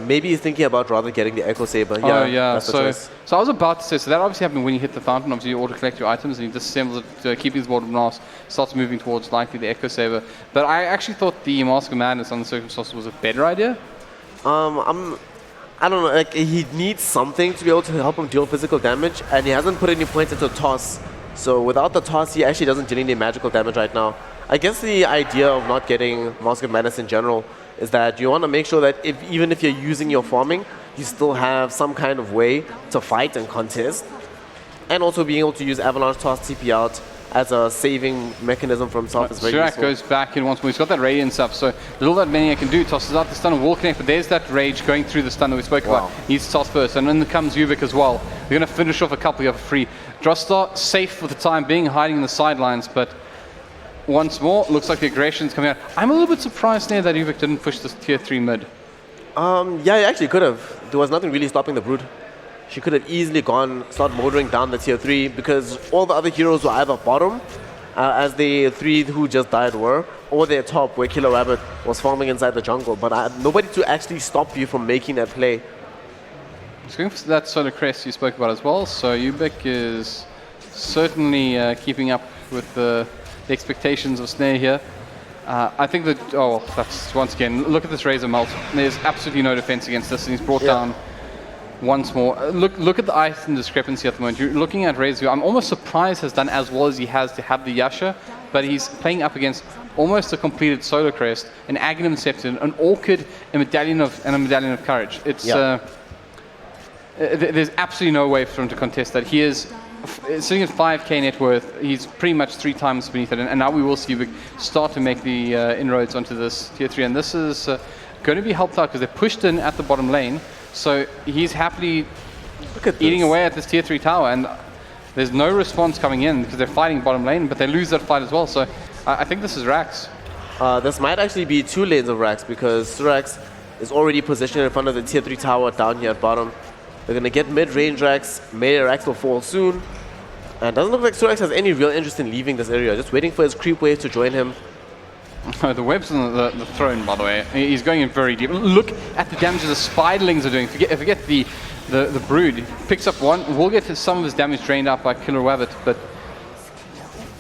Maybe he's thinking about rather getting the Echo Saber. That's the choice. So I was about to say, so that obviously happened when you hit the fountain. Obviously, you auto-collect your items, and you disassemble it to keep his board of blast, starts moving towards likely the Echo Saber. But I actually thought the Mask of Madness on the circumstances was a better idea. I don't know, like, he needs something to be able to help him deal physical damage, and he hasn't put any points into toss. So without the toss, he actually doesn't deal any magical damage right now. I guess the idea of not getting Mask of Madness in general is that you want to make sure that even if you're using your farming, you still have some kind of way to fight and contest. And also being able to use Avalanche Toss TP out as a saving mechanism for himself is very useful. goes back in once more. He's got that Radiance up, so little that Maniac can do. Tosses out the stun and will connect, but there's that Rage going through the stun that we spoke about. Needs to toss first, and then comes Ubik as well. We're going to finish off a couple here for free. Drostar safe for the time being, hiding in the sidelines, but once more, looks like the aggression's coming out. I'm a little bit surprised there that Ubik didn't push this tier 3 mid. Yeah, he actually could have. There was nothing really stopping the Brood. She could have easily start motoring down the tier 3 because all the other heroes were either bottom, as the 3 who just died were, or they're top where Killer Rabbit was farming inside the jungle. But nobody to actually stop you from making that play. He's going for that Solar Crest you spoke about as well, so Ubik is certainly keeping up with the expectations of Snare here. I think that, that's once again, look at this Razor mult. There's absolutely no defense against this, and he's brought down once more. Look at the item discrepancy at the moment. You're looking at Razor, I'm almost surprised has done as well as he has to have the Yasha, but he's playing up against almost a completed Solar Crest, an Aghanim Scepter, an Orchid, a Medallion of Courage. It's there's absolutely no way for him to contest that. He is sitting at 5k net worth. He's pretty much 3 times beneath it, and now we will see Ubik start to make the inroads onto this tier 3, and this is going to be helped out because they're pushed in at the bottom lane, so he's happily eating away at this tier 3 tower, and there's no response coming in because they're fighting bottom lane, but they lose that fight as well, so I think this is Rax. This might actually be 2 lanes of Rax because Surax is already positioned in front of the tier 3 tower down here at bottom. They're going to get mid-range Rax. Melee Rax will fall soon. And it doesn't look like Surax has any real interest in leaving this area. Just waiting for his creep wave to join him. The web's on the throne, by the way. He's going in very deep. Look at the damage the Spiderlings are doing. Forget the Brood. He picks up one. We'll get some of his damage drained out by Killer Wabbit, but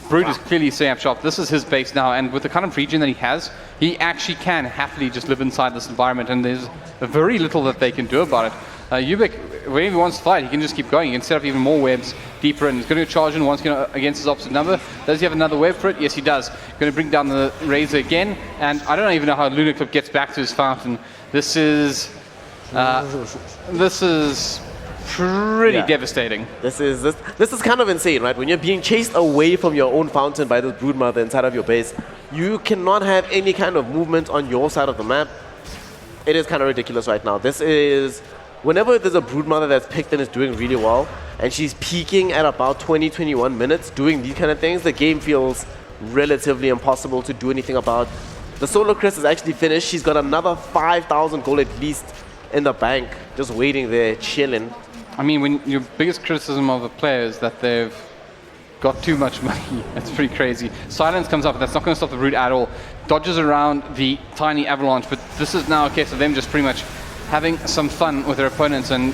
Brood is clearly staying up sharp. This is his base now, and with the kind of region that he has, he actually can happily just live inside this environment, and there's very little that they can do about it. Ubik, whenever he wants to fight, he can just keep going. He can set up even more webs deeper in. He's going to charge in once again against his opposite number. Does he have another web for it? Yes, he does. Going to bring down the Razor again, and I don't even know how Lunaclip gets back to his fountain. This is pretty devastating. This is kind of insane, right? When you're being chased away from your own fountain by this Broodmother inside of your base, you cannot have any kind of movement on your side of the map. It is kind of ridiculous right now. This is, whenever there's a Broodmother that's picked and is doing really well, and she's peaking at about 20-21 minutes doing these kind of things, the game feels relatively impossible to do anything about. The Solar Crest is actually finished. She's got another 5,000 gold at least in the bank, just waiting there, chilling. I mean, when your biggest criticism of a player is that they've got too much money, that's pretty crazy. Silence comes up, that's not going to stop the Root at all. Dodges around the tiny Avalanche, but this is now a case of them just pretty much having some fun with their opponents, and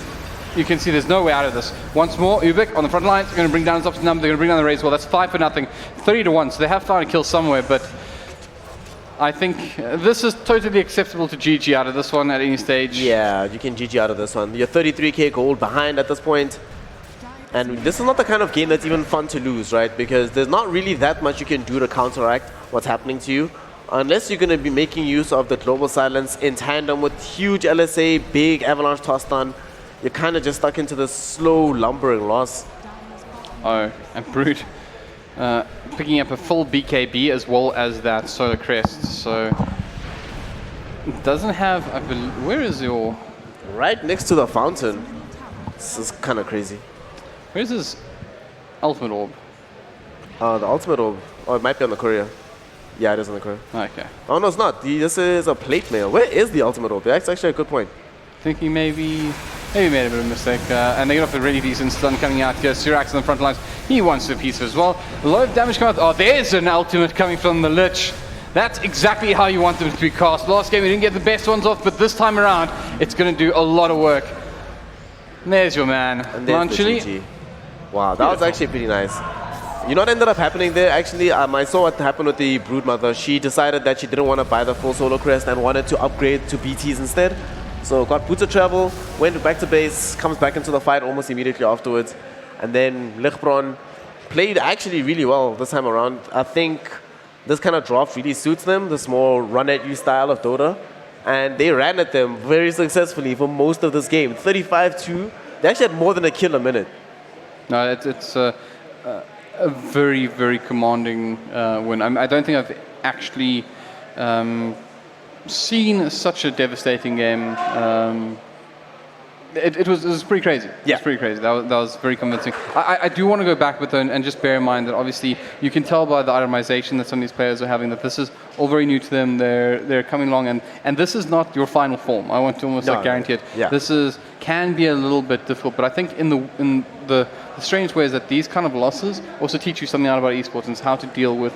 you can see there's no way out of this. Once more, Ubik on the front line, they're going to bring down his opposite number, they're going to bring down the Raze. Well, that's 5-0, 30-1, so they have found a kill somewhere, but I think this is totally acceptable to GG out of this one at any stage. Yeah, you can GG out of this one. You're 33k gold behind at this point. And this is not the kind of game that's even fun to lose, right? Because there's not really that much you can do to counteract what's happening to you. Unless you're going to be making use of the Global Silence in tandem with huge LSA, big Avalanche toss down, you're kind of just stuck into this slow, lumbering loss. Oh, and Brood picking up a full BKB as well as that Solar Crest, so it doesn't have, I believe, where is your... Right next to the fountain. This is kind of crazy. Where's his ultimate orb? The ultimate orb, oh, it might be on the courier. Yeah, it is on the courier. Okay. Oh no, it's not. This is a plate mail. Where is the ultimate orb? That's actually a good point. Thinking maybe made a bit of a mistake, and they got off a really decent stun coming out here. Surax on the front lines, he wants a piece as well. A lot of damage coming out. Oh, there's an ultimate coming from the Lich. That's exactly how you want them to be cast. Last game we didn't get the best ones off, but this time around, it's going to do a lot of work. And there's your man, Lanchili. Wow, that was actually pretty nice. You know what ended up happening there? Actually, I saw what happened with the Broodmother. She decided that she didn't want to buy the full Solar Crest and wanted to upgrade to BTs instead. So got boots of travel, went back to base, comes back into the fight almost immediately afterwards. And then Ligbron played actually really well this time around. I think this kind of draft really suits them, this more run-at-you style of Dota. And they ran at them very successfully for most of this game. 35-2. They actually had more than a kill a minute. No, it's a very, very commanding win. I don't think I've actually seen such a devastating game. It was pretty crazy. Yeah. It was pretty crazy. That was very convincing. I do want to go back with it and just bear in mind that obviously you can tell by the itemization that some of these players are having that this is all very new to them. They're coming along, and this is not your final form. I want to almost guarantee it. Yeah. This can be a little bit difficult, but I think in the strange way is that these kind of losses also teach you something out about esports and how to deal with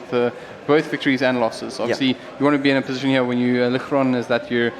both victories and losses. Obviously, you want to be in a position here when you Ligbron is that you're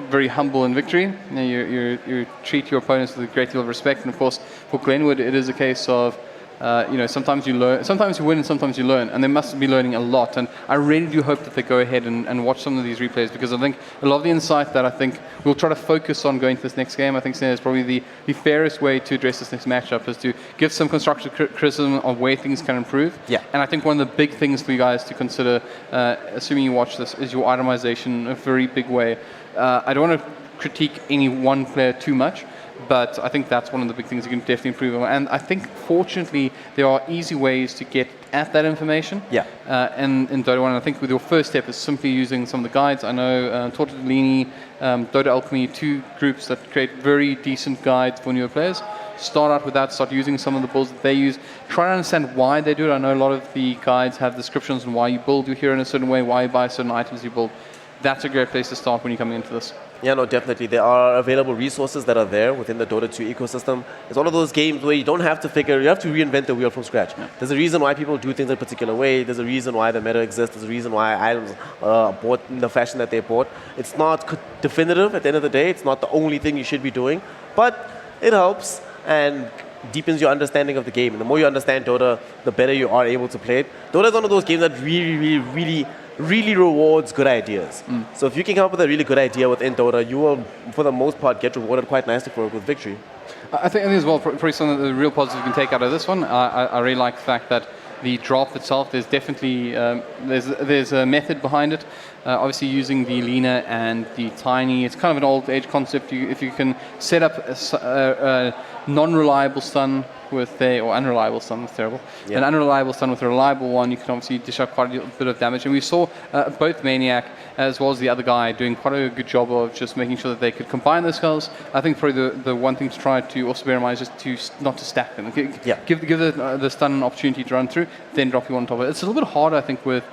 very humble in victory. You treat your opponents with a great deal of respect, and of course, for Glenwood, it is a case of sometimes you learn, sometimes you win, and sometimes you learn, and they must be learning a lot. And I really do hope that they go ahead and watch some of these replays, because I think a lot of the insight that I think we'll try to focus on going to this next game, I think is probably the fairest way to address this next matchup, is to give some constructive criticism of where things can improve. Yeah. And I think one of the big things for you guys to consider, assuming you watch this, is your itemization in a very big way. I don't want to critique any one player too much, but I think that's one of the big things you can definitely improve on. And I think, fortunately, there are easy ways to get at that information. Yeah. And in Dota 1, I think with your first step is simply using some of the guides. I know Tortellini, Dota Alchemy, 2 groups that create very decent guides for newer players. Start out with that, start using some of the builds that they use. Try to understand why they do it. I know a lot of the guides have descriptions on why you build your hero in a certain way, why you buy certain items you build. That's a great place to start when you're coming into this. Yeah, no, definitely. There are available resources that are there within the Dota 2 ecosystem. It's one of those games where you don't have to you have to reinvent the wheel from scratch. Yeah. There's a reason why people do things a particular way. There's a reason why the meta exists. There's a reason why items are bought in the fashion that they're bought. It's not definitive at the end of the day. It's not the only thing you should be doing, but it helps and deepens your understanding of the game. And the more you understand Dota, the better you are able to play it. Dota is one of those games that really rewards good ideas. So if you can come up with a really good idea within Dota, you will, for the most part, get rewarded quite nicely for it with victory. I think as well, probably some of the real positives you can take out of this one, I really like the fact that the draft itself, there's definitely, there's a method behind it. Obviously using the Lina and the Tiny, it's kind of an old age concept. If you can set up a non-reliable stun with or unreliable stun, that's terrible. Yeah. An unreliable stun with a reliable one, you can obviously dish out quite a bit of damage. And we saw both Maniac as well as the other guy doing quite a good job of just making sure that they could combine their skills. I think probably the one thing to try to also bear in mind is just not to stack them. Give the stun an opportunity to run through, then drop you on top of it. It's a little bit harder, I think, with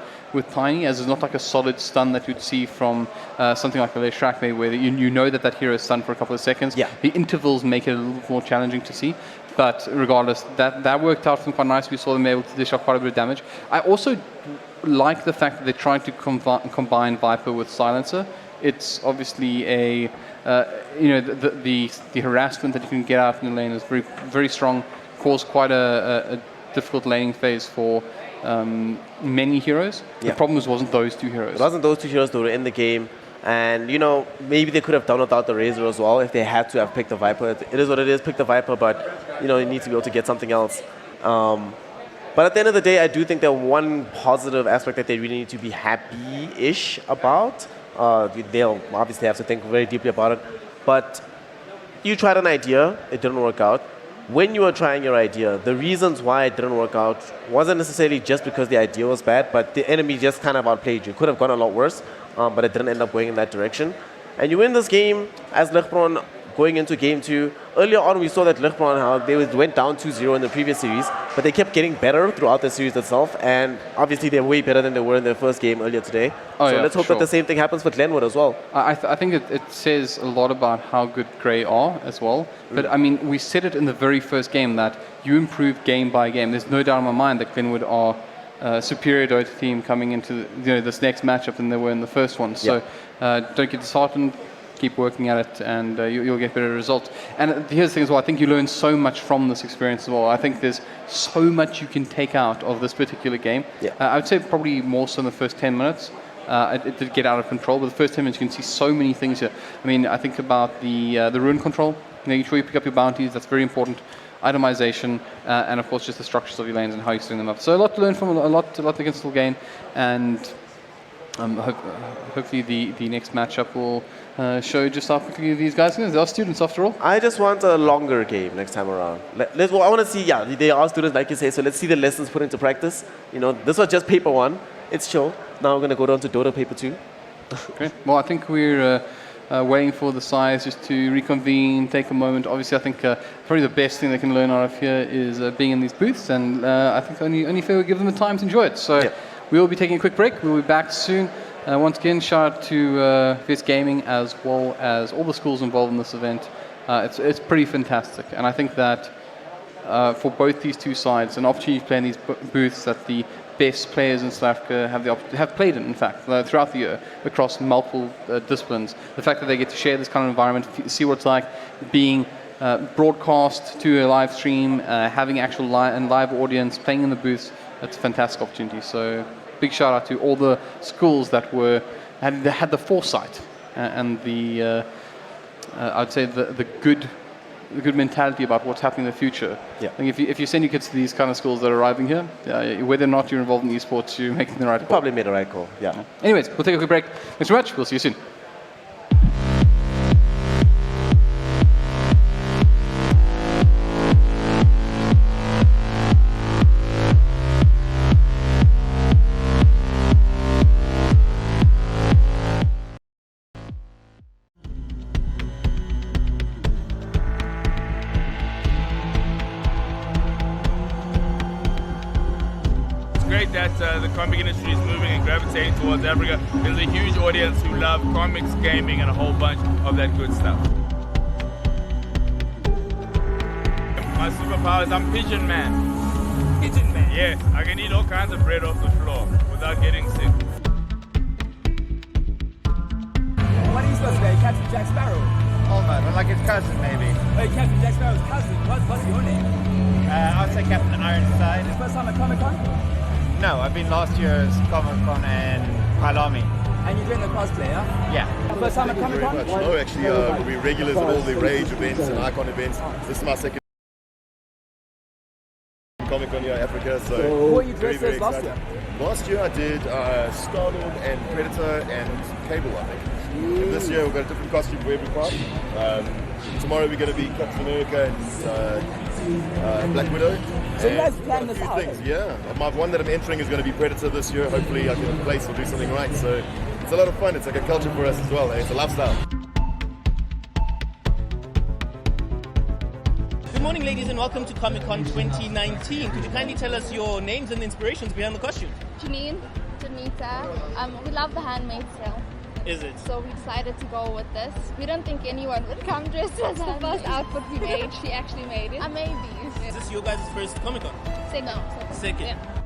Tiny, as it's not like a solid stun that you'd see from something like a Leshrac, where you know that hero is stunned for a couple of seconds. Yeah. The intervals make it a little more challenging to see. But regardless, that worked out for them quite nice. We saw them able to dish out quite a bit of damage. I also like the fact that they tried to combine Viper with Silencer. It's obviously the harassment that you can get out in the lane is very, very strong. Caused quite a difficult laning phase for many heroes. Yeah. The problem wasn't those 2 heroes. It wasn't those 2 heroes that were in the game. And, maybe they could have done without the Razor as well if they had to have picked the Viper. It is what it is, pick the Viper, but, you need to be able to get something else. But at the end of the day, I do think that one positive aspect that they really need to be happy-ish about, they'll obviously have to think very deeply about it, but you tried an idea, it didn't work out. When you were trying your idea, the reasons why it didn't work out wasn't necessarily just because the idea was bad, but the enemy just kind of outplayed you. It could have gone a lot worse, but it didn't end up going in that direction. And you win this game as Ligbron going into game 2. Earlier on, we saw that Ligbron, how they went down 2-0 in the previous series, but they kept getting better throughout the series itself, and obviously they're way better than they were in their first game earlier today. Let's hope that the same thing happens for Glenwood as well. I think it says a lot about how good Grey are as well. But I mean, we said it in the very first game that you improve game by game. There's no doubt in my mind that Glenwood are superior Dota team coming into this next matchup than they were in the first one. So don't get disheartened. Keep working at it, and you'll get better results. And here's the thing as well, I think you learn so much from this experience as well. I think there's so much you can take out of this particular game. Yeah. I would say probably more so in the first 10 minutes. It did get out of control, but the first 10 minutes you can see so many things here. I mean, I think about the rune control, making sure you pick up your bounties, that's very important. Itemization, and of course just the structures of your lanes and how you string them up. So a lot to learn from, a lot they can still gain, and hopefully the next matchup will show just how quickly these guys can. They are students after all. I just want a longer game next time around. I want to see, they are students like you say, so let's see the lessons put into practice. This was just paper 1. It's chill. Now we're going to go down to Dota paper 2. Great. Well, I think we're waiting for the size just to reconvene, take a moment. Obviously, I think probably the best thing they can learn out of here is being in these booths, and I think only fair we give them the time to enjoy it. So we will be taking a quick break. We'll be back soon. Once again, shout out to VS Gaming as well as all the schools involved in this event. It's pretty fantastic, and I think that for both these 2 sides, an opportunity to play in these booths that the best players in South Africa have played in fact, throughout the year, across multiple disciplines. The fact that they get to share this kind of environment, see what it's like being broadcast to a live stream, having actual live audience, playing in the booths. That's a fantastic opportunity. So big shout out to all the schools that had the foresight and the I'd say the good mentality about what's happening in the future. Yeah. I think if you send your kids to these kind of schools that are arriving here, whether or not you're involved in esports, you're making the right call. Probably made the right call. Yeah. Anyways, we'll take a quick break. Thanks very much. We'll see you soon. Great that the comic industry is moving and gravitating towards Africa. There's a huge audience who love comics, gaming, and a whole bunch of that good stuff. My superpower is I'm Pigeon Man. Pigeon Man? Yes, I can eat all kinds of bread off the floor without getting sick. What are you supposed to be? Captain Jack Sparrow? Almost, like his cousin maybe. Hey, Captain Jack Sparrow's cousin. What's your name? I'd say Captain Ironside. First time at Comic-Con? No, I've been last year's Comic-Con in Kailami. And you're doing the cosplay, huh? Yeah. First time at Comic-Con? No, actually, we're regulars at all the Rage events and Icon events. This is my second Comic-Con here in Africa, so Who were you dressed very as last excited. year? Last year I did Star-Lord and Predator and Cable, I think. And this year we've got a different costume for every part. Tomorrow we're going to be Captain America and Black Widow. So you guys planned this out? Things, yeah. My one that I'm entering is going to be Predator this year. Hopefully I can place or do something right. So it's a lot of fun. It's like a culture for us as well. It's a lifestyle. Good morning, ladies, and welcome to Comic-Con 2019. Could you kindly tell us your names and the inspirations behind the costume? Janine, Janita. We love the Handmaid's Tale. Is it? So we decided to go with this. We don't think anyone would come dressed as the first outfit we made. She actually made it. Maybe. Is this your guys' first Comic-Con? Second. Second. Yeah.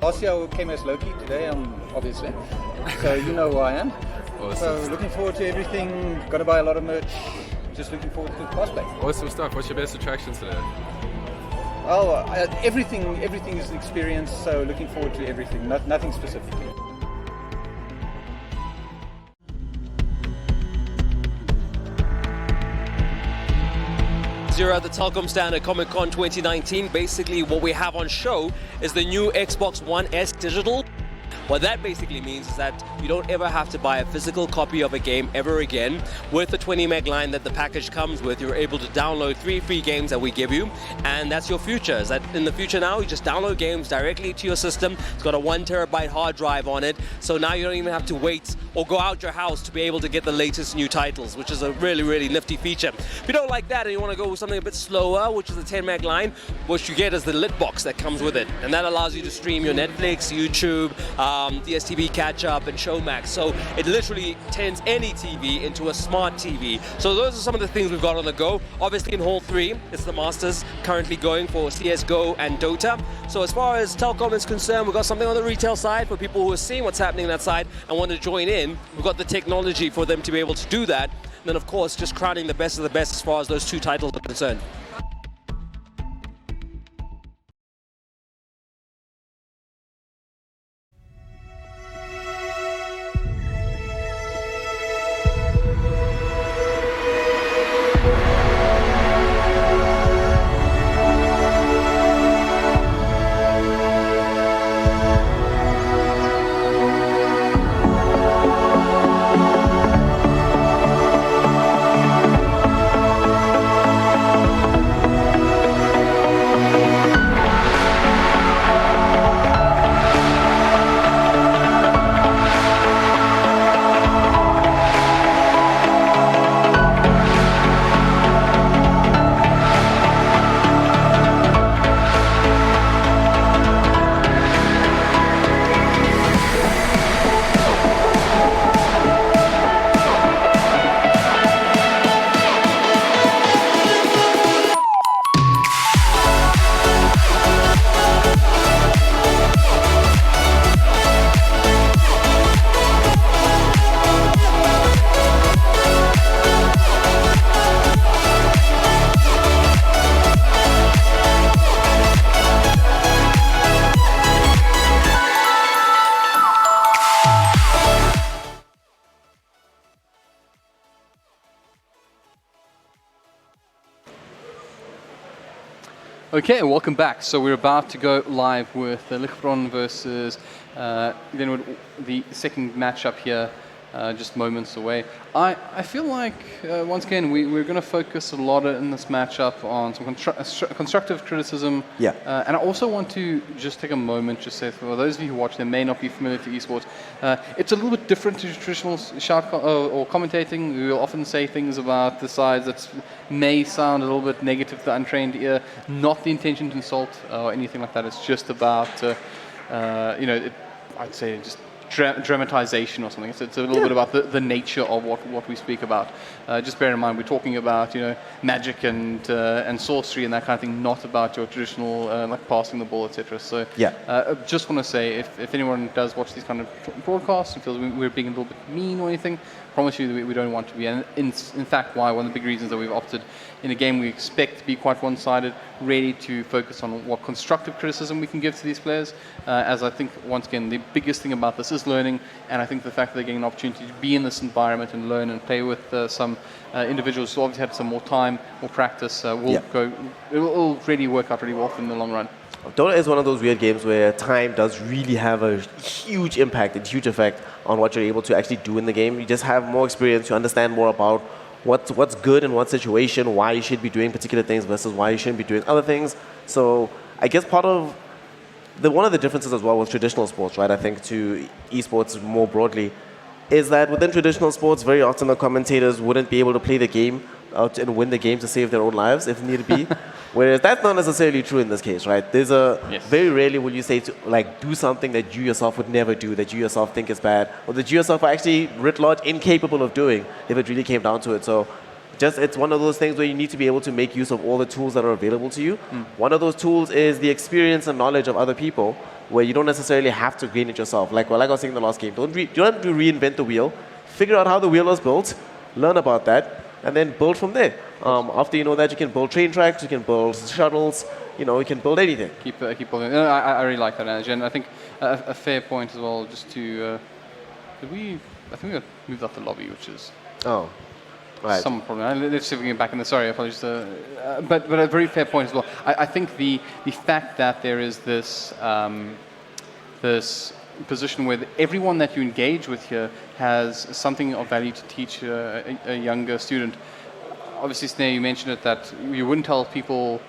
Last year I came as Loki, today I'm obviously. So you know who I am. Awesome. So looking forward to everything, got to buy a lot of merch, just looking forward to the cosplay. Awesome stuff. What's your best attraction today? Oh, everything is an experience, so looking forward to everything, nothing specific. You're at the Telkom stand at Comic-Con 2019. Basically, what we have on show is the new Xbox One S Digital. What that basically means is that you don't ever have to buy a physical copy of a game ever again. With the 20 meg line that the package comes with, you're able to download 3 free games that we give you, and that's your future. Is that in the future now, you just download games directly to your system. It's got a 1 terabyte hard drive on it, so now you don't even have to wait or go out your house to be able to get the latest new titles, which is a really, really nifty feature. If you don't like that and you want to go with something a bit slower, which is the 10 meg line, what you get is the lit box that comes with it, and that allows you to stream your Netflix, YouTube, DSTV catch-up and Showmax. So it literally turns any TV into a smart TV. So those are some of the things we've got on the go. Obviously in Hall 3, it's the Masters currently going for CSGO and Dota. So as far as Telkom is concerned, we've got something on the retail side for people who are seeing what's happening on that side and want to join in. We've got the technology for them to be able to do that. And then of course, just crowning the best of the best as far as those 2 titles are concerned. Okay, welcome back. So we're about to go live with Ligbron versus Glenwood, the second matchup here, just moments away. I feel like, once again, we're going to focus a lot in this matchup on some constructive criticism. Yeah. And I also want to just take a moment to say, for those of you who watch, they may not be familiar to esports, it's a little bit different to traditional shout or commentating. We will often say things about the sides that may sound a little bit negative to the untrained ear. Not the intention to insult or anything like that. It's just about, I'd say just dramatization or something. It's a little bit about the nature of what we speak about. Just bear in mind, we're talking about magic and sorcery and that kind of thing, not about your traditional like passing the ball, etc. So just want to say, if anyone does watch these kind of broadcasts and feels we're being a little bit mean or anything, promise you that we don't want to be. And in fact, one of the big reasons that we've opted in a game we expect to be quite one-sided, really to focus on what constructive criticism we can give to these players. As I think, once again, the biggest thing about this is learning, and I think the fact that they're getting an opportunity to be in this environment and learn and play with some individuals who obviously had some more time, more practice, will really work out really well for in the long run. Dota is one of those weird games where time does really have a huge impact and huge effect on what you're able to actually do in the game. You just have more experience, you understand more about what's good in what situation, why you should be doing particular things versus why you shouldn't be doing other things. So I guess one of the differences as well with traditional sports, right, I think to esports more broadly, is that within traditional sports, very often the commentators wouldn't be able to play the game out and win the game to save their own lives if need be. Whereas that's not necessarily true in this case, right? There's very rarely will you say to do something that you yourself would never do, that you yourself think is bad, or that you yourself are actually writ large incapable of doing if it really came down to it. So it's one of those things where you need to be able to make use of all the tools that are available to you. One of those tools is the experience and knowledge of other people, where you don't necessarily have to gain it yourself. Like I was saying in the last game, you don't have to reinvent the wheel. Figure out how the wheel was built, learn about that, and then build from there. After you know that, you can build train tracks, you can build shuttles, you can build anything. Keep building. I really like that analogy, and I think a fair point as well. Just to, I think we got moved off the lobby, which is right. Some problem. Let's see if we can get back in there. Sorry, I apologize. But a very fair point as well. I think the fact that there is this this position where everyone that you engage with here has something of value to teach a younger student. Obviously, Snare, you mentioned it, that you wouldn't tell people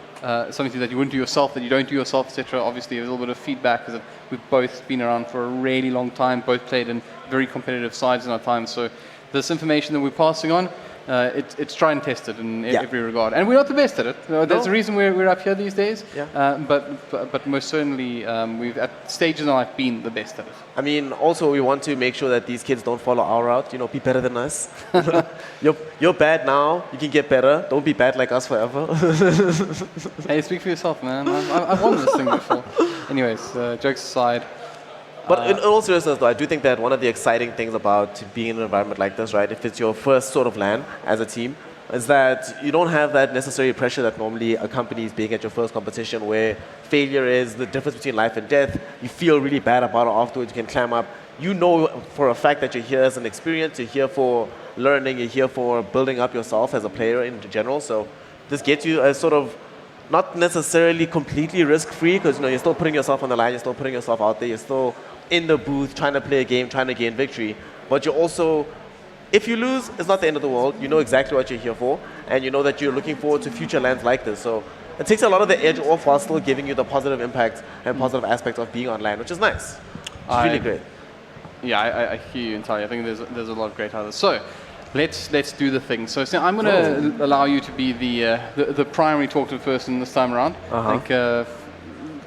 something that you wouldn't do yourself, that you don't do yourself, etc. Obviously, a little bit of feedback, because we've both been around for a really long time, both played in very competitive sides in our time. So this information that we're passing on, it's tried and tested in every regard, and we're not the best at it. There's a reason we're up here these days. But most certainly we've at stages in life been the best at it. I mean, also we want to make sure that these kids don't follow our route. Be better than us. You're bad now. You can get better. Don't be bad like us forever. Hey, speak for yourself, man. I've won this thing before. Anyways, jokes aside. But in all seriousness, though, I do think that one of the exciting things about being in an environment like this, right, if it's your first sort of LAN as a team, is that you don't have that necessary pressure that normally accompanies being at your first competition, where failure is the difference between life and death. You feel really bad about it afterwards. You can climb up. You know for a fact that you're here as an experience. You're here for learning. You're here for building up yourself as a player in general. So this gets you a sort of not necessarily completely risk-free, because you're still putting yourself on the line. You're still putting yourself out there. You're still in the booth trying to play a game, trying to gain victory. But you're also, if you lose, it's not the end of the world. You know exactly what you're here for, and you know that you're looking forward to future lands like this. So it takes a lot of the edge off while still giving you the positive impact and positive aspects of being on LAN, which is nice. It's really great. Yeah, I hear you entirely. I think there's a lot of great others. So let's do the thing. So I'm going to allow you to be the primary talkative person this time around. I think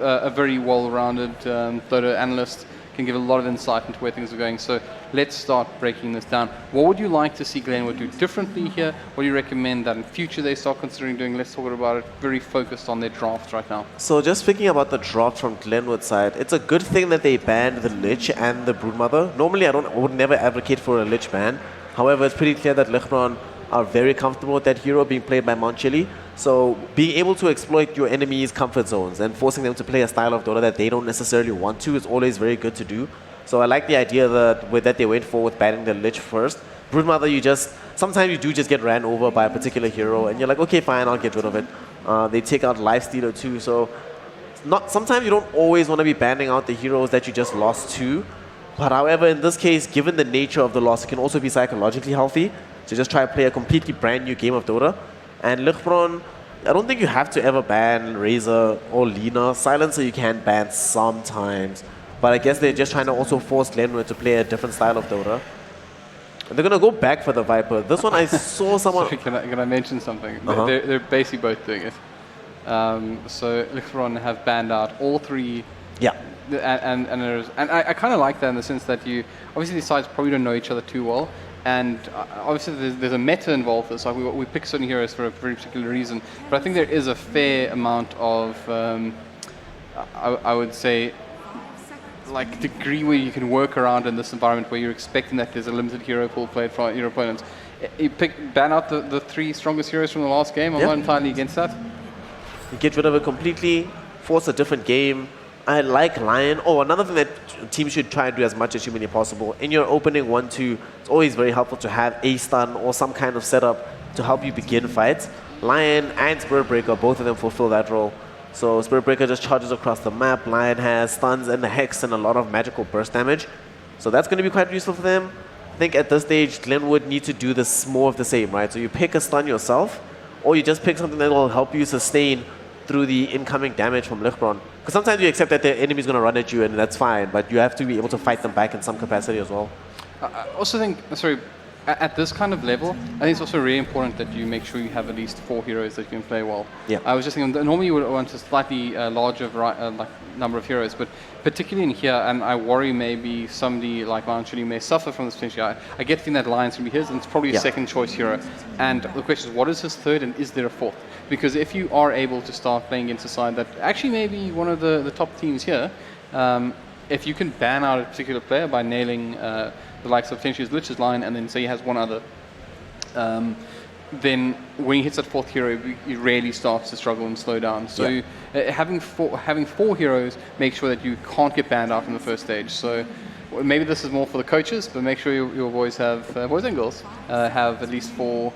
a very well-rounded Dota analyst can give a lot of insight into where things are going. So let's start breaking this down. What would you like to see Glenwood do differently here? What do you recommend that in future they start considering doing? Let's talk about it. Very focused on their draft right now. So just thinking about the draft from Glenwood's side, it's a good thing that they banned the Lich and the Broodmother. Normally I would never advocate for a Lich ban. However, it's pretty clear that Ligbron are very comfortable with that hero being played by Monchili. So being able to exploit your enemy's comfort zones and forcing them to play a style of Dota that they don't necessarily want to is always very good to do. So I like the idea that they went for with banning the Lich first. Broodmother, sometimes you do just get ran over by a particular hero and you're like, okay, fine, I'll get rid of it. They take out Lifestealer too. So sometimes you don't always want to be banning out the heroes that you just lost to. But however, in this case, given the nature of the loss, it can also be psychologically healthy to just try to play a completely brand new game of Dota. And Ligbron, I don't think you have to ever ban Razor or Lina. Silencer you can ban sometimes. But I guess they're just trying to also force Glenwood to play a different style of Dota. And they're going to go back for the Viper. This one I saw someone... Sorry, can I mention something? They're basically both doing it. So Ligbron have banned out all three. Yeah. And I kind of like that in the sense that you obviously these sides probably don't know each other too well, and obviously there's a meta involved. It's like we pick certain heroes for a very particular reason, but I think there is a fair amount of I would say like degree where you can work around in this environment where you're expecting that there's a limited hero pool played from your opponents. You ban out the three strongest heroes from the last game. I'm not entirely against that. You get rid of it completely, force a different game. I like Lion. Oh, another thing that teams should try and do as much as humanly possible. In your opening 1-2, it's always very helpful to have a stun or some kind of setup to help you begin fights. Lion and Spirit Breaker, both of them fulfill that role. So Spirit Breaker just charges across the map. Lion has stuns and the Hex and a lot of magical burst damage. So that's going to be quite useful for them. I think at this stage, Glenwood need to do this more of the same, right? So you pick a stun yourself, or you just pick something that will help you sustain through the incoming damage from Ligbron. Because sometimes you accept that the enemy's going to run at you, and that's fine, but you have to be able to fight them back in some capacity as well. I also think, sorry, at this kind of level, I think it's also really important that you make sure you have at least 4 heroes that you can play well. Yeah. I was just thinking, normally you would want a slightly larger number of heroes, but particularly in here, and I worry maybe somebody like Manchuni may suffer from this potentially. I get the thing that Lion's going to be his, and it's probably a second choice hero. And the question is, what is his third, and is there a fourth? Because if you are able to start playing against a side that actually may be one of the top teams here, if you can ban out a particular player by nailing the likes of potentially his Lich's line, and then say he has one other, then when he hits that fourth hero, he really starts to struggle and slow down. So having four heroes makes sure that you can't get banned out in the first stage. So maybe this is more for the coaches, but make sure your boys have boys and girls have at least four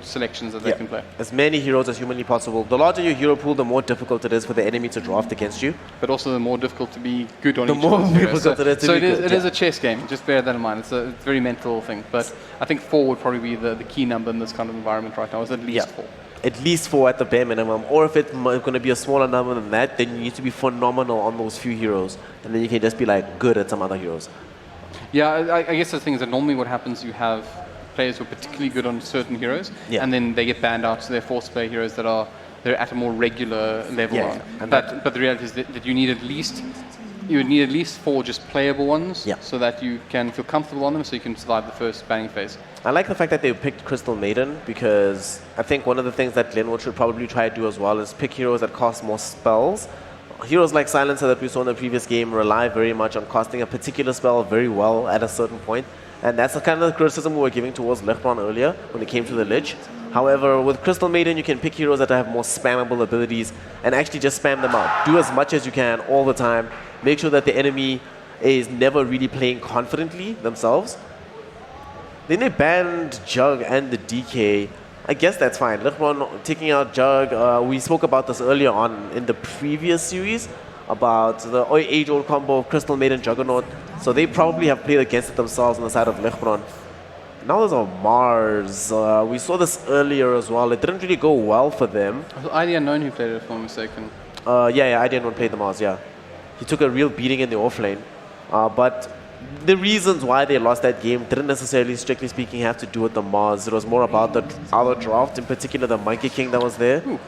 selections that they can play. As many heroes as humanly possible. The larger your hero pool, the more difficult it is for the enemy to draft against you. But also the more difficult to be good on the each more other. difficult it is to so be good. It is a chess game. Just bear that in mind. It's a very mental thing. But I think 4 would probably be the key number in this kind of environment right now. Is at least 4. At least 4 at the bare minimum. Or if it's going to be a smaller number than that, then you need to be phenomenal on those few heroes. And then you can just be like good at some other heroes. Yeah, I guess the thing is that normally what happens, you have players who are particularly good on certain heroes, and then they get banned out, so they're forced to play heroes that are at a more regular level on. But the reality is that you need at least 4 just playable ones, so that you can feel comfortable on them, so you can survive the first banning phase. I like the fact that they picked Crystal Maiden, because I think one of the things that Glenwood should probably try to do as well is pick heroes that cost more spells. Heroes like Silencer that we saw in the previous game rely very much on casting a particular spell very well at a certain point. And that's the kind of criticism we were giving towards Ligbron earlier when it came to the Lich. However, with Crystal Maiden, you can pick heroes that have more spammable abilities and actually just spam them out. Do as much as you can all the time. Make sure that the enemy is never really playing confidently themselves. Then they banned Jug and the DK. I guess that's fine. Ligbron taking out Jug. We spoke about this earlier on in the previous series about the age-old combo of Crystal Maiden Juggernaut. So they probably have played against it themselves on the side of Ligbron. Now there's a Mars. We saw this earlier as well. It didn't really go well for them. Was ID Unknown who played it, if I'm mistaken? Yeah, ID Unknown played the Mars, yeah. He took a real beating in the offlane. But the reasons why they lost that game didn't necessarily, strictly speaking, have to do with the Mars. It was more about the other draft, in particular the Monkey King that was there. Ooh.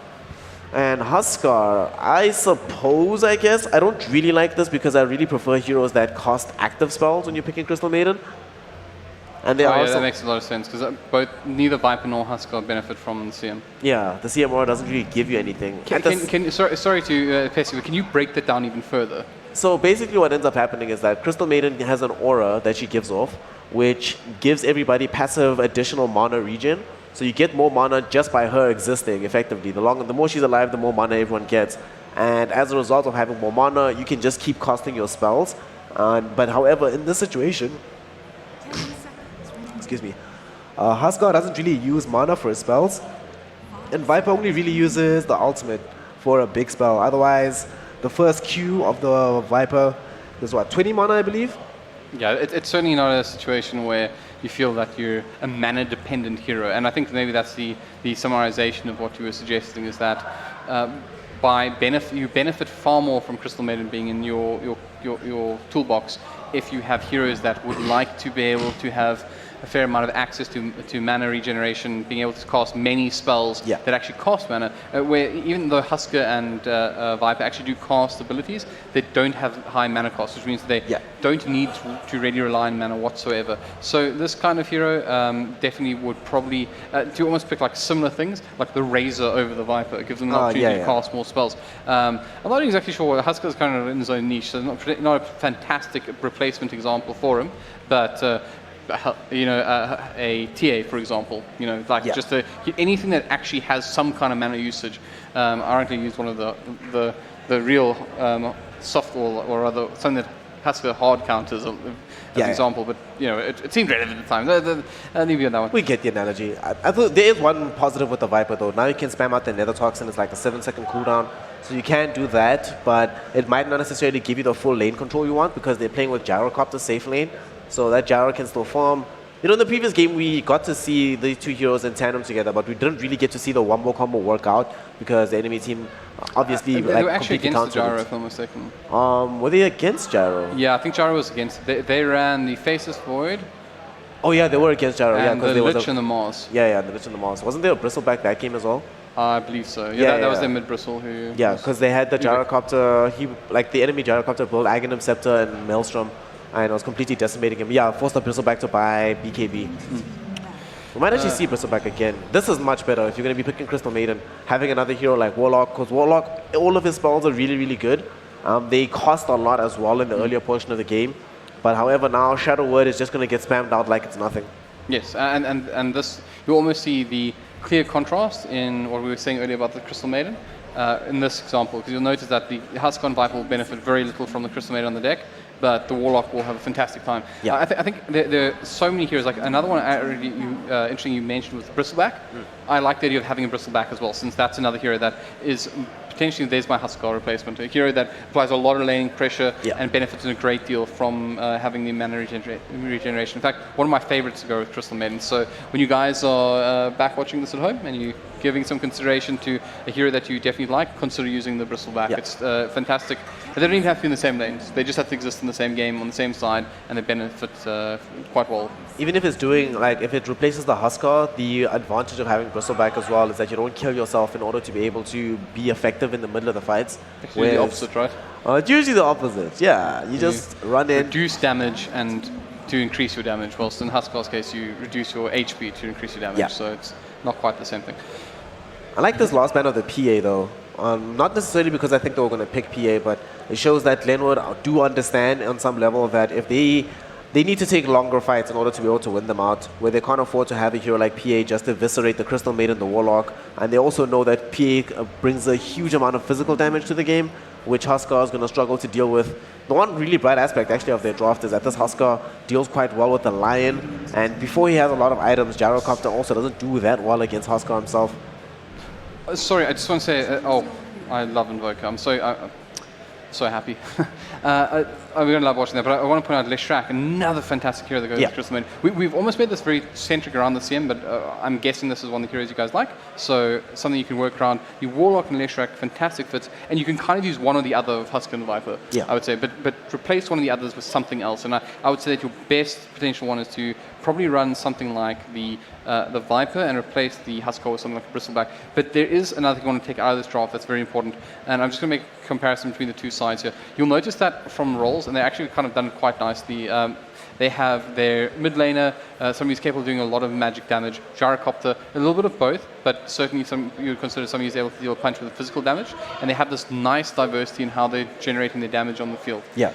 And Huskar, I guess. I don't really like this because I really prefer heroes that cost active spells when you're picking Crystal Maiden. And that makes a lot of sense because neither Viper nor Huskar benefit from the CM. Yeah, the CMR doesn't really give you anything. Sorry to Pessy, but can you break that down even further? So basically what ends up happening is that Crystal Maiden has an aura that she gives off, which gives everybody passive additional mana regen. So you get more mana just by her existing, effectively. The more she's alive, the more mana everyone gets. And as a result of having more mana, you can just keep casting your spells. But however, in this situation, excuse me, Huskar doesn't really use mana for his spells. And Viper only really uses the ultimate for a big spell. Otherwise, the first Q of the Viper is what, 20 mana, I believe? Yeah, it's certainly not a situation where you feel that you're a mana-dependent hero. And I think maybe that's the summarization of what you were suggesting, is that you benefit far more from Crystal Maiden being in your toolbox if you have heroes that would like to be able to have a fair amount of access to mana regeneration, being able to cast many spells that actually cost mana, where even though Husker and Viper actually do cast abilities, they don't have high mana cost, which means they don't need to really rely on mana whatsoever. So this kind of hero definitely would probably do almost pick like similar things, like the Razor over the Viper. It gives them an opportunity to cast more spells. I'm not exactly sure. Husker's kind of in his own niche, so not a fantastic replacement example for him, but a TA, for example, just anything that actually has some kind of mana usage. I actually used one of the real soft or other something that Husker hard counters as an example, but it seemed relevant at the time. I'll leave you on that one. We get the analogy. I thought there is one positive with the Viper though. Now you can spam out the Nether Toxin. It's like a 7-second cooldown. So you can do that, but it might not necessarily give you the full lane control you want because they're playing with Gyrocopter safe lane. So that Gyro can still farm. In the previous game, we got to see the two heroes in tandem together, but we didn't really get to see the wombo combo work out because the enemy team obviously they were actually completely against the countered Gyro, it. if I'm mistaken. Were they against Gyro? Yeah, I think Gyro was against. They ran the Faceless Void. Oh yeah, they were against Gyro. And because the Lich and the Mars. Yeah, the Lich and the Mars. Wasn't there a Bristleback that game as well? I believe so. Yeah, that was their mid-bristle who... Yeah, because they had the Gyrocopter, the enemy Gyrocopter built Aghanim Scepter and Maelstrom, and it was completely decimating him. Yeah, forced the Bristleback to buy BKB. We might actually see Bristleback again. This is much better if you're going to be picking Crystal Maiden, having another hero like Warlock, because Warlock, all of his spells are really, really good. They cost a lot as well in the earlier portion of the game. But however, now Shadow Word is just going to get spammed out like it's nothing. Yes, and this, you almost see the clear contrast in what we were saying earlier about the Crystal Maiden in this example, because you'll notice that the Husker and Viper will benefit very little from the Crystal Maiden on the deck, but the Warlock will have a fantastic time. Yeah. I think there are so many heroes. Like another one interesting you mentioned was Bristleback. I like the idea of having a Bristleback as well, since that's another hero that is potentially, there's my Husker replacement, a hero that applies a lot of laning pressure and benefits a great deal from having the mana regeneration. In fact, one of my favorites to go with Crystal Maiden. So when you guys are back watching this at home and you're giving some consideration to a hero that you definitely like, consider using the Bristleback. It's fantastic. They don't even have to be in the same lanes. They just have to exist in the same game, on the same side, and they benefit quite well. Even if it's doing, if it replaces the Husker, the advantage of having Bristleback as well is that you don't kill yourself in order to be able to be effective in the middle of the fights. It's usually the opposite, right? It's usually the opposite, yeah. You just run in. Reduce damage and to increase your damage, whilst in Huskar's case, you reduce your HP to increase your damage, so it's not quite the same thing. I like this last ban of the PA though. Not necessarily because I think they were going to pick PA, but it shows that Glenwood do understand on some level that if they need to take longer fights in order to be able to win them out, where they can't afford to have a hero like PA just eviscerate the Crystal Maiden, the Warlock, and they also know that PA brings a huge amount of physical damage to the game, which Husker is going to struggle to deal with. The one really bright aspect actually of their draft is that this Husker deals quite well with the Lion, and before he has a lot of items, Gyrocopter also doesn't do that well against Husker himself. Sorry, I just want to say, I love Invoker. I'm so happy. We're going to love watching that, but I want to point out Leshrac, another fantastic hero that goes with Crystal Maiden. We've almost made this very centric around the CM, but I'm guessing this is one of the heroes you guys like, so something you can work around. You Warlock and Leshrac, fantastic fits, and you can kind of use one or the other of Husker and Viper, I would say, but replace one of the others with something else, and I would say that your best potential one is to probably run something like the Viper and replace the Husker with something like a Bristleback. But there is another thing I want to take out of this draft that's very important, and I'm just going to make a comparison between the two sides here. You'll notice that from roles, and they actually kind of done it quite nicely. They have their mid laner, somebody who's capable of doing a lot of magic damage, Gyrocopter, a little bit of both, but certainly you would consider somebody who's able to deal a punch with physical damage, and they have this nice diversity in how they're generating their damage on the field. Yeah.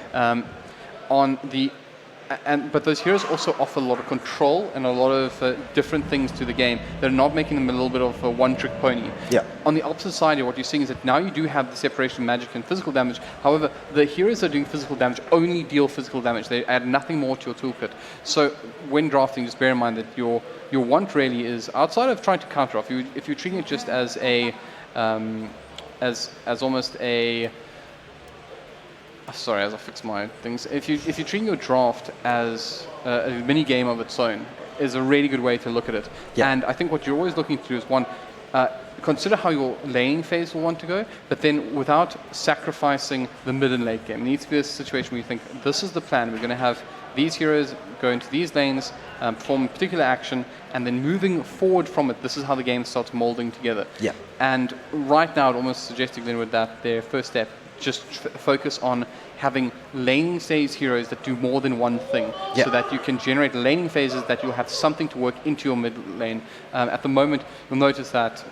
On the But those heroes also offer a lot of control and a lot of different things to the game that are not making them a little bit of a one-trick pony. Yeah. On the opposite side, what you're seeing is that now you do have the separation of magic and physical damage. However, the heroes that are doing physical damage only deal physical damage. They add nothing more to your toolkit. So when drafting, just bear in mind that your want really is, outside of trying to counter off, if you're treating it just as a as almost a sorry, as I fix my things. If you're treating your draft as a mini game of its own, is a really good way to look at it. Yeah. And I think what you're always looking to do is one, consider how your laning phase will want to go, but then without sacrificing the mid and late game. It needs to be a situation where you think, this is the plan. We're going to have these heroes go into these lanes, perform a particular action, and then moving forward from it, this is how the game starts molding together. Yeah. And right now, it almost suggests to Glenwood that their first step, just focus on having laning phase heroes that do more than one thing, so that you can generate laning phases that you'll have something to work into your mid lane. At the moment, you'll notice that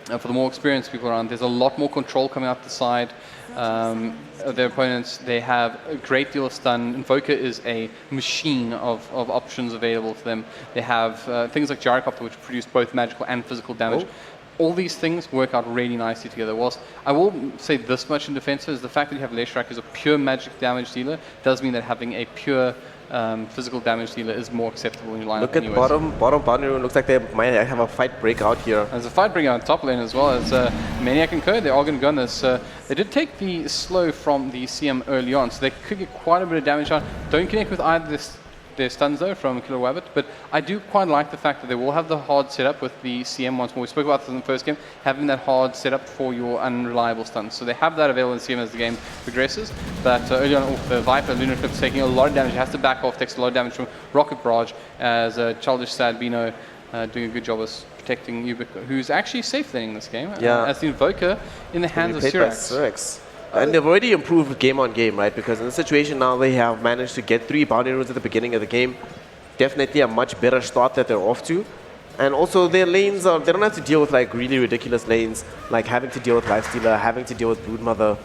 for the more experienced people around, there's a lot more control coming out the side of their opponents. They have a great deal of stun. Invoker is a machine of options available to them. They have things like Gyrocopter, which produce both magical and physical damage. All these things work out really nicely together. Whilst I will say this much in defense is the fact that you have Leshrac as a pure magic damage dealer does mean that having a pure physical damage dealer is more acceptable in your lineup. Look at bottom boundary room. Looks like they might have a fight breakout here. There's a fight breakout on top lane as well. As Maniac and Co, they are going to go on this. They did take the slow from the CM early on, so they could get quite a bit of damage on. Don't connect with either their stuns though from Killer Wabbit, but I do quite like the fact that they will have the hard setup with the CM once more. We spoke about this in the first game, having that hard setup for your unreliable stuns. So they have that available in CM as the game progresses, but early on, the Viper, Lunar Clip's taking a lot of damage. It has to back off, takes a lot of damage from Rocket Barrage, as Childish Sad Bino doing a good job of protecting Ubica, who's actually safe laning this game, as the Invoker in the hands of Syrax. And they've already improved game on game, right? Because in the situation now, they have managed to get 3 boundary runes at the beginning of the game. Definitely a much better start that they're off to. And also their lanes, they don't have to deal with like really ridiculous lanes, like having to deal with Lifestealer, having to deal with Broodmother.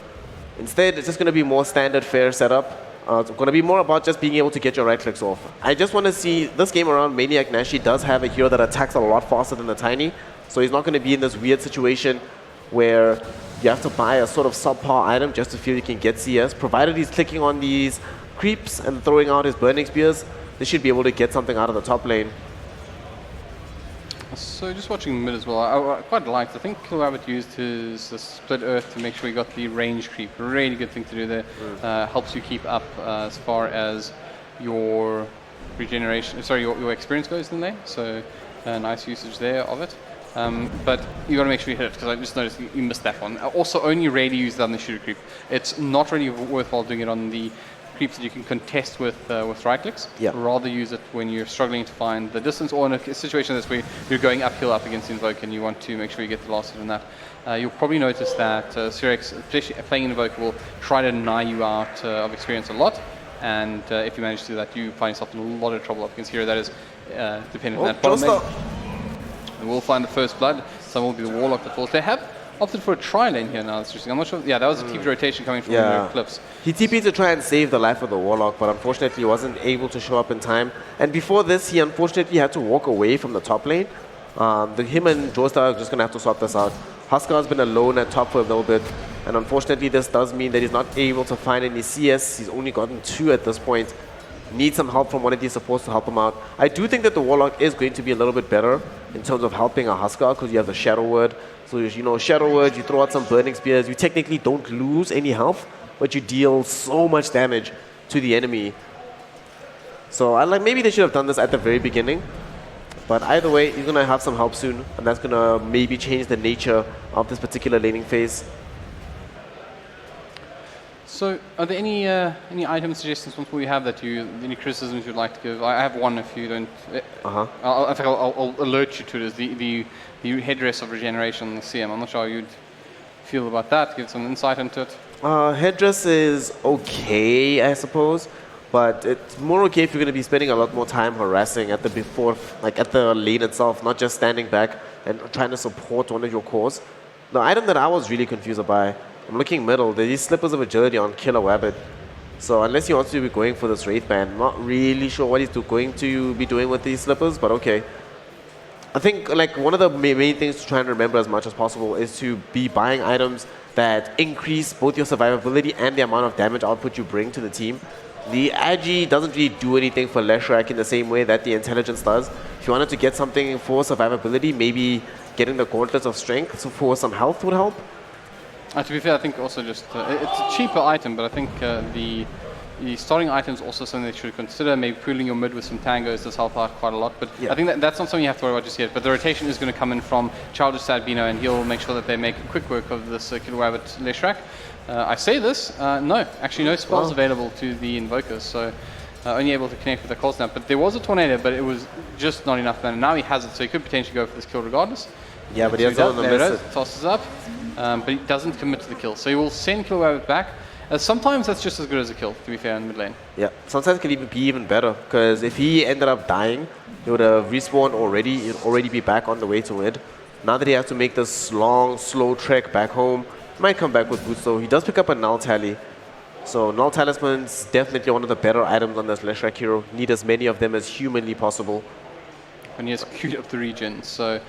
Instead, it's just going to be more standard fair setup. It's going to be more about just being able to get your right clicks off. I just want to see, this game around, Maniac Nashi does have a hero that attacks a lot faster than the Tiny. So he's not going to be in this weird situation where you have to buy a sort of subpar item just to feel you can get CS. Provided he's clicking on these creeps and throwing out his burning spears, they should be able to get something out of the top lane. So just watching mid as well, I quite liked. I think Killer Rabbit used his split earth to make sure he got the range creep. A really good thing to do there. Helps you keep up as far as your regeneration, sorry, your experience goes in the lane. So nice usage there of it. But you got to make sure you hit it, because I just noticed you missed that one. Also, only rarely use it on the shooter creep. It's not really worthwhile doing it on the creeps that you can contest with right clicks. Rather use it when you're struggling to find the distance, or in a situation that's where you're going uphill up against Invoke and you want to make sure you get the last hit on that. You'll probably notice that Syrax, especially playing Invoke, will try to deny you out of experience a lot. And if you manage to do that, you find yourself in a lot of trouble up against hero that is dependent on that bottom lane. They will find the first blood. Some will be the Warlock that falls. They have opted for a tri-lane here now. That's interesting. I'm not sure. Yeah, that was a TP rotation coming from the cliffs. He TP'd to try and save the life of the Warlock, but unfortunately he wasn't able to show up in time. And before this, he unfortunately had to walk away from the top lane. Him and Joestar are just going to have to sort this out. Huskar's been alone at top for a little bit, and unfortunately this does mean that he's not able to find any CS. He's only gotten 2 at this point. Needs some help from one of these supports to help him out. I do think that the Warlock is going to be a little bit better in terms of helping a Huskar, because you have the Shadow Word. So, you know, Shadow Word, you throw out some Burning Spears, you technically don't lose any health, but you deal so much damage to the enemy. So maybe they should have done this at the very beginning. But either way, he's going to have some help soon, and that's going to maybe change the nature of this particular laning phase. So, are there any item suggestions once we have that any criticisms you'd like to give? I have one if you don't. I'll alert you to it. Is the headdress of regeneration on the CM. I'm not sure how you'd feel about that. Give some insight into it. Headdress is okay, I suppose, but it's more okay if you're going to be spending a lot more time harassing at the lane itself, not just standing back and trying to support one of your cores. The item that I was really confused by, I'm looking middle, there's these Slippers of Agility on Killer Wabbit. So unless he wants to be going for this Wraith ban, not really sure what he's going to be doing with these slippers, but okay. I think like one of the main things to try and remember as much as possible is to be buying items that increase both your survivability and the amount of damage output you bring to the team. The Agi doesn't really do anything for Leshrac in the same way that the Intelligence does. If you wanted to get something for survivability, maybe getting the Gauntlets of Strength so for some health would help. To be fair, I think also just it's a cheaper item, but I think the starting item is also something they should consider. Maybe pooling your mid with some tangos does help out quite a lot. But I think that's not something you have to worry about just yet. But the rotation is going to come in from Childish Sadbino, and he'll make sure that they make quick work of this Killer Rabbit Leshrac. I say this, no, actually no spells available to the Invokers, so only able to connect with the Cold Snap. But there was a Tornado, but it was just not enough mana. Now he has it, so he could potentially go for this kill regardless. Yeah, but he has on the miss. Tosses up, but he doesn't commit to the kill. So he will send Killer Rabbit back. Sometimes that's just as good as a kill, to be fair, in mid lane. Yeah, sometimes it can even be even better, because if he ended up dying, he would have respawned already, he'd already be back on the way to mid. Now that he has to make this long, slow trek back home, he might come back with boots though. He does pick up a Null Tally. So Null Talisman's definitely one of the better items on this Leshrac hero. Need as many of them as humanly possible. And he has queued up the regen, so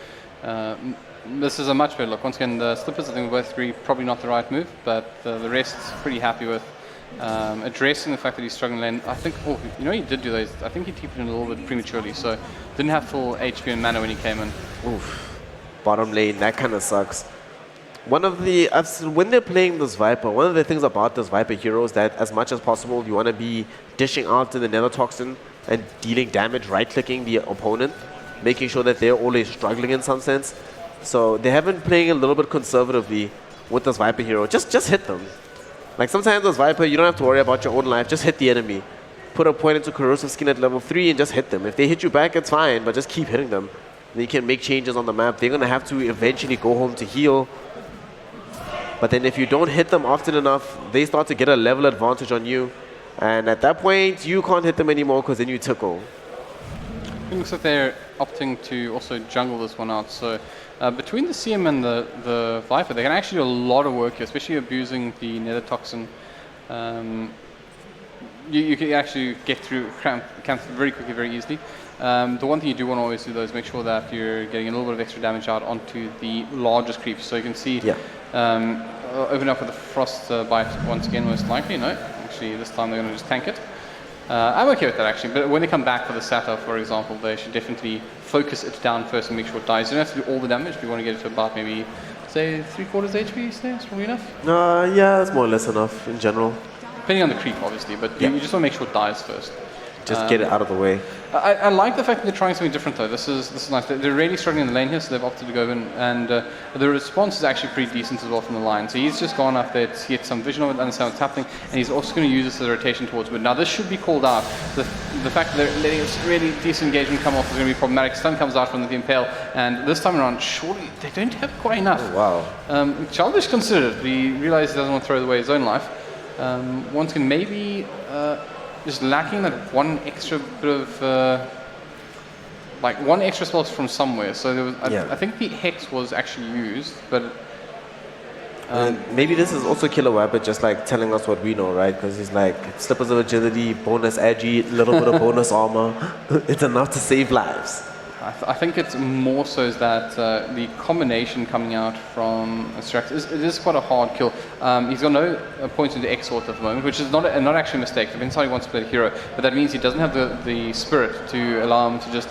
this is a much better look. Once again, the Slippers, I think we both agree, probably not the right move, but the rest pretty happy with. Addressing the fact that he's struggling lane. I think, you know, he did do those. I think he TP'd in a little bit prematurely, so didn't have full HP and mana when he came in. Oof. Bottom lane, that kind of sucks. When they're playing this Viper, one of the things about this Viper hero is that as much as possible, you want to be dishing out to the Nether Toxin and dealing damage, right-clicking the opponent, making sure that they're always struggling in some sense. So they have been playing a little bit conservatively with this Viper hero. Just hit them. Like sometimes this Viper, you don't have to worry about your own life. Just hit the enemy. Put a point into Corrosive Skin at level 3 and just hit them. If they hit you back, it's fine, but just keep hitting them. Then you can make changes on the map. They're going to have to eventually go home to heal. But then if you don't hit them often enough, they start to get a level advantage on you. And at that point, you can't hit them anymore because then you tickle. It looks like they're opting to also jungle this one out. So between the CM and the Viper, they can actually do a lot of work here, especially abusing the Nether Toxin. You can actually get through camps very quickly, very easily. The one thing you do want to always do though is make sure that you're getting a little bit of extra damage out onto the largest creeps. So you can see open up with the Frost Bite once again, most likely. No, actually this time they're going to just tank it. I'm okay with that actually, but when they come back for the Satyr, for example, they should definitely focus it down first and make sure it dies. You don't have to do all the damage, but you want to get it to about maybe, say, 3/4 HP, so that's probably enough. Yeah, that's more or less enough in general. Depending on the creep, obviously, but you just want to make sure it dies first. Just get it out of the way. I like the fact that they're trying something different though. This is nice. They're really struggling in the lane here, so they've opted to go in, and the response is actually pretty decent as well from the line. So he's just gone up there to get some vision of it, understand what's happening, and he's also going to use this as a rotation towards mid. Now this should be called out. The fact that they're letting this really decent engagement come off is going to be problematic. Stun comes out from the Impale, and this time around, surely they don't have quite enough. Oh, wow. Childish considered it. He realized he doesn't want to throw away his own life. Once again, maybe just lacking that one extra bit of like one extra spell from somewhere. So there was, I think the Hex was actually used, but maybe this is also Killer Rabbit just like telling us what we know, right? Because he's like Slippers of Agility, bonus Agi, a little bit of bonus armor. It's enough to save lives. I think it's more so is that the combination coming out from Strax it is quite a hard kill. He's got no points into Exort at the moment, which is not actually a mistake. If inside he wants to play the hero, but that means he doesn't have the spirit to allow him to just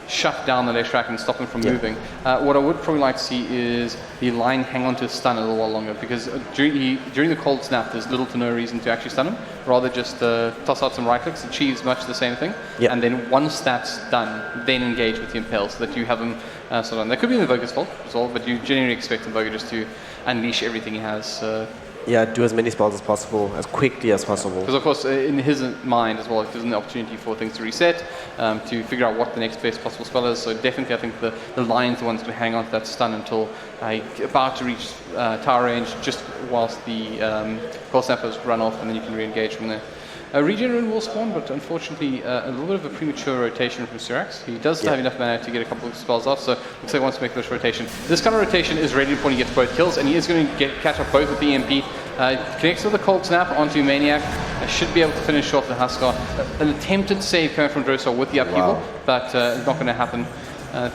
shut down the Leshrac and stop him from moving. What I would probably like to see is the line hang on to his stun a little while longer, because during the cold snap there's little to no reason to actually stun him. Rather just toss out some right clicks, achieves much the same thing, and then once that's done, then engage with the Impale so that you have him sort of. That could be the Invoker's fault as well, but you generally expect Invoker just to unleash everything he has. Do as many spells as possible, as quickly as possible. Because of course, in his mind as well, there's an opportunity for things to reset, to figure out what the next best possible spell is. So definitely, I think the Lion's the one's going to hang on to that stun until about to reach tower range, just whilst the Cold Snappers run off, and then you can re-engage from there. Regenerate will spawn, but unfortunately a little bit of a premature rotation from Syrax. He does have enough mana to get a couple of spells off, so looks like he wants to make this rotation. This kind of rotation is really important. He gets both kills, and he is going to catch up both with the EMP. Connects with the Cold Snap onto Maniac. Should be able to finish off the Huskar. An attempted save coming from Drossar with the upheaval, but it's not going to happen.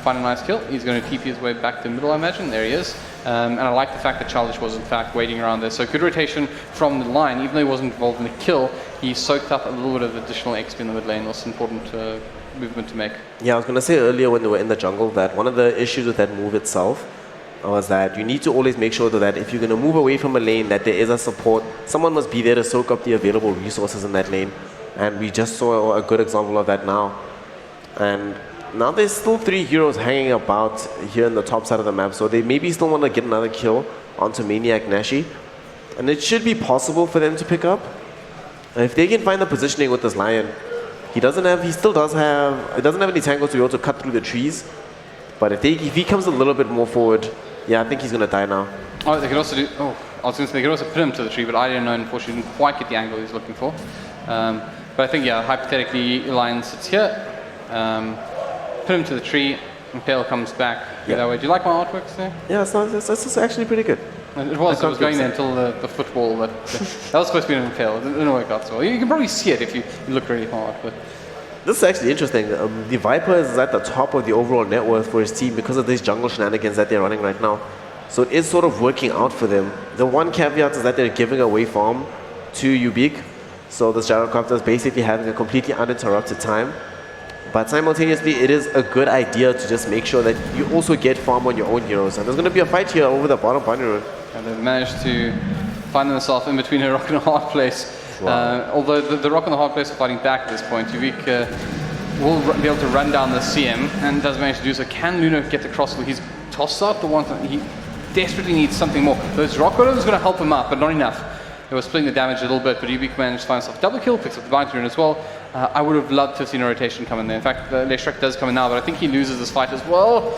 Find a nice kill. He's going to TP his way back to the middle, I imagine. There he is. And I like the fact that Childish was, in fact, waiting around there. So good rotation from the line. Even though he wasn't involved in the kill, he soaked up a little bit of additional XP in the mid lane. That's an important movement to make. Yeah, I was going to say earlier when they were in the jungle that one of the issues with that move itself was that you need to always make sure that if you're going to move away from a lane, that there is a support. Someone must be there to soak up the available resources in that lane. And we just saw a good example of that now. And now there's still 3 heroes hanging about here in the top side of the map, so they maybe still want to get another kill onto Maniac Nashi. And it should be possible for them to pick up. And if they can find the positioning with this Lion, he doesn't have any tangles to be able to cut through the trees. But if he comes a little bit more forward, yeah, I think he's going to die now. Oh, they could also do, I was going to say they could also pin him to the tree, but I didn't know, unfortunately, didn't quite get the angle he was looking for. But I think, yeah, hypothetically, Lion sits here. Put him to the tree, and Pale comes back that way. Do you like my artworks there? Yeah, it's actually pretty good. It was going there until the football, but that was supposed to be an Impale. It didn't work out so well. You can probably see it if you look really hard. But this is actually interesting. The Viper is at the top of the overall net worth for his team because of these jungle shenanigans that they're running right now. So it is sort of working out for them. The one caveat is that they're giving away farm to Ubik. So this gyrocopter is basically having a completely uninterrupted time. But simultaneously, it is a good idea to just make sure that you also get farm on your own heroes. And there's going to be a fight here over the bottom bunny road. And they've managed to find themselves in between a rock and a hard place. Wow. Although the rock and the hard place are fighting back at this point. Ubik will be able to run down the CM and does manage to do so. Can Luna get the cross? He's tossed out the one that he desperately needs something more. Those rock bottoms is going to help him out, but not enough. They were splitting the damage a little bit, but Ubik managed to find himself a double kill, picks up the bounty rune as well. I would have loved to have seen a rotation come in there. In fact, Leshrac does come in now, but I think he loses this fight as well.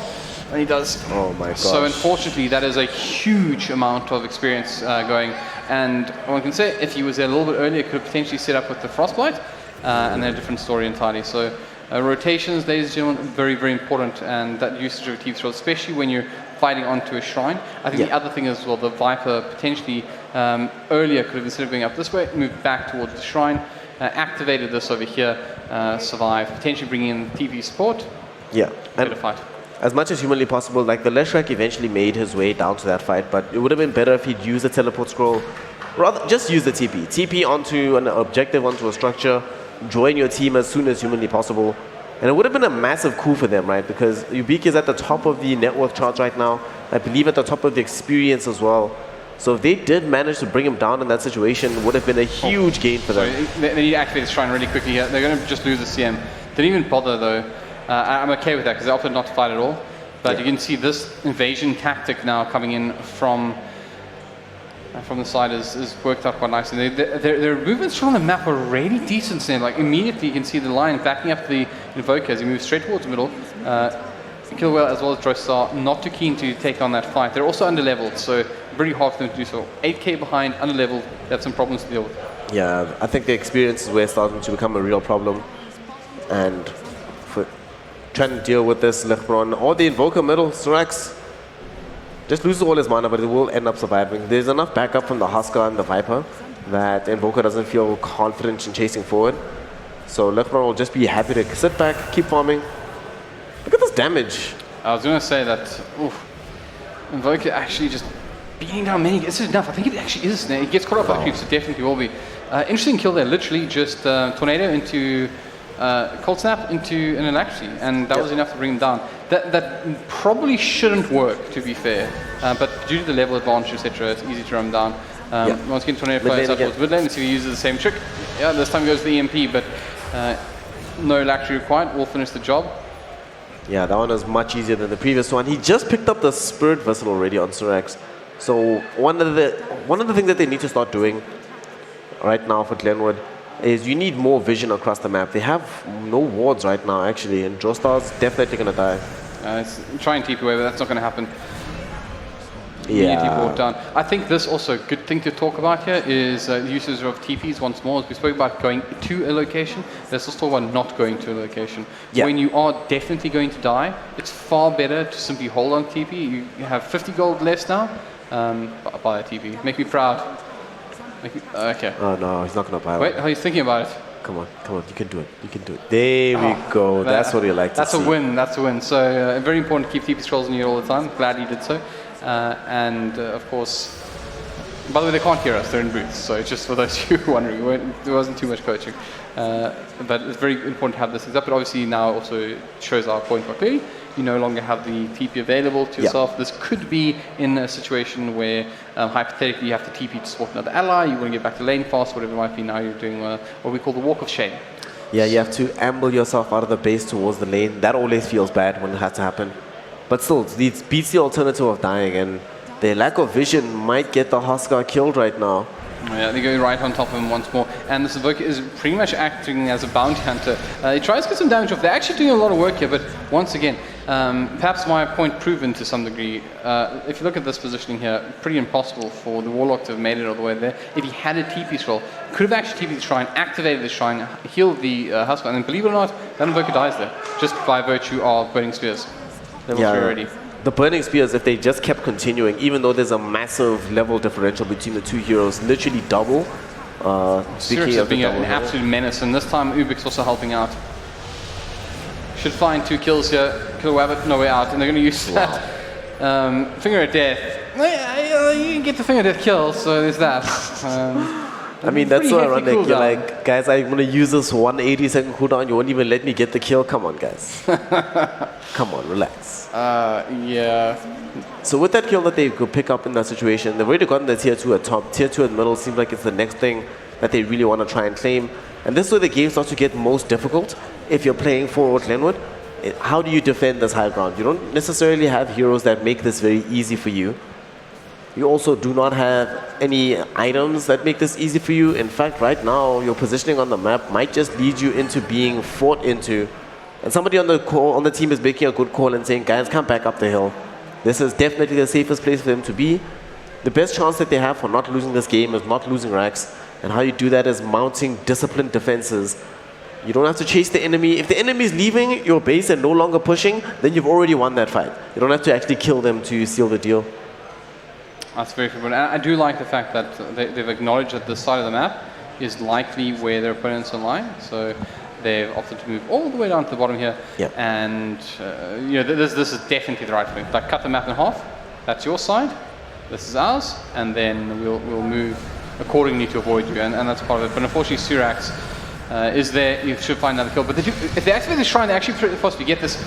And he does. Oh my gosh. So unfortunately, that is a huge amount of experience going. And one can say, if he was there a little bit earlier, could have potentially set up with the Frostblight, and then a different story entirely. So rotations, ladies and gentlemen, very, very important. And that usage of Teeth Throw, especially when you're fighting onto a shrine. I think the other thing as well, the Viper potentially earlier could have, instead of going up this way, moved back towards the shrine. Activated this over here, survive, potentially bringing in TP support. Yeah, and better fight. As much as humanly possible, like the Leshrac eventually made his way down to that fight, but it would have been better if he'd used the teleport scroll. Rather, just use the TP. TP onto an objective, onto a structure, join your team as soon as humanly possible. And it would have been a massive coup for them, right? Because Ubik is at the top of the net worth charts right now. I believe at the top of the experience as well. So if they did manage to bring him down in that situation, it would have been a huge gain for them. They need to activate the shrine really quickly here. They're going to just lose the CM. Didn't even bother though. I'm okay with that because they opted not to fight at all. But you can see this invasion tactic now coming in from the side is worked out quite nicely. Their movements from the map are really decent. Like immediately you can see the line backing up the Invoker as he moves straight towards the middle. Killwell as well as Drossar not too keen to take on that fight. They're also under-leveled, so very hard for them to do so. 8k behind, under-leveled, they have some problems to deal with. Yeah, I think the experiences were starting to become a real problem. And for trying to deal with this Ligbron or the Invoker middle, Syrax just loses all his mana, but it will end up surviving. There's enough backup from the Huskar and the Viper that Invoker doesn't feel confident in chasing forward. So Ligbron will just be happy to sit back, keep farming. Look at this damage. I was going to say that Invoker actually just beating down many. This is enough. I think it actually is. It gets caught up by creeps, so definitely will be. Interesting kill there. Literally just Tornado into Cold Snap into an Electricity, and that was enough to bring him down. That probably shouldn't work, to be fair. But due to the level advantage, etc., it's easy to run down. Once again, Tornado flies up towards mid lane. Let's see if he uses the same trick. Yeah, this time he goes to the EMP, but no Electricity required. We'll finish the job. Yeah, that one was much easier than the previous one. He just picked up the Spirit Vessel already on Syrax. So one of the things that they need to start doing right now for Glenwood is you need more vision across the map. They have no wards right now, actually, and Drossar's definitely going to die. It's trying to TP away, but that's not going to happen. immediately Yeah. brought down. I think this also, good thing to talk about here is the usage of TPs once more. As we spoke about going to a location, let's also talk about not going to a location. Yeah. When you are definitely going to die, it's far better to simply hold on TP. You have 50 gold less now. Buy a TP. Make me proud. Okay. Oh no, he's not gonna buy Wait, one. how are you thinking about it? Come on, you can do it. You can do it. There we go. That's what we like to see. That's a win. That's a win. So very important to keep TP scrolls in you all the time. Glad you did so. And of course, by the way, they can't hear us. They're in booths. So just for those of you who are wondering, there wasn't too much coaching. But it's very important to have this things up. But obviously now also shows our point quite clearly. You no longer have the TP available to yourself. This could be in a situation where hypothetically you have to TP to support another ally, you want to get back to lane fast, whatever it might be. Now you're doing what we call the walk of shame. Yeah, you have to amble yourself out of the base towards the lane. That always feels bad when it has to happen. But still, it beats the alternative of dying, and their lack of vision might get the Huskar killed right now. Yeah, they go right on top of him once more. And this Invoker is pretty much acting as a bounty hunter. He tries to get some damage off. They're actually doing a lot of work here, but once again, perhaps my point proven to some degree. If you look at this positioning here, pretty impossible for the Warlock to have made it all the way there. If he had a TP scroll, could have actually TP'd the shrine, activated the shrine, healed the Huskar, and then believe it or not, that Invoker dies there, just by virtue of burning spears. Level 3 already. The burning spears, if they just kept continuing, even though there's a massive level differential between the two heroes, literally double. Sirix is being an absolute menace, and this time Ubix also helping out. Should find 2 kills here. Kill Wabbit, no way out, and they're going to use that Finger of Death. You can get the Finger of Death kill, so there's that. I mean, that's so ironic. You're like, guys, I'm going to use this 180-second cooldown. You won't even let me get the kill. Come on, guys. Come on, relax. Yeah. So with that kill that they could pick up in that situation, they've already gotten the tier 2 at top. Tier 2 at middle seems like it's the next thing that they really want to try and claim. And this is where the game starts to get most difficult if you're playing for Glenwood. How do you defend this high ground? You don't necessarily have heroes that make this very easy for you. You also do not have any items that make this easy for you. In fact, right now, your positioning on the map might just lead you into being fought into. And somebody on the team is making a good call and saying, guys, come back up the hill. This is definitely the safest place for them to be. The best chance that they have for not losing this game is not losing racks. And how you do that is mounting disciplined defenses. You don't have to chase the enemy. If the enemy is leaving your base and no longer pushing, then you've already won that fight. You don't have to actually kill them to seal the deal. That's very fair. And I do like the fact that they've acknowledged that this side of the map is likely where their opponents are lying. So they've opted to move all the way down to the bottom here. Yep. And you know, this is definitely the right move. Like, cut the map in half. That's your side. This is ours. And then we'll move accordingly to avoid you. And that's part of it. But unfortunately, Surax is there. You should find another kill. But if they activate the shrine, they actually possibly get this.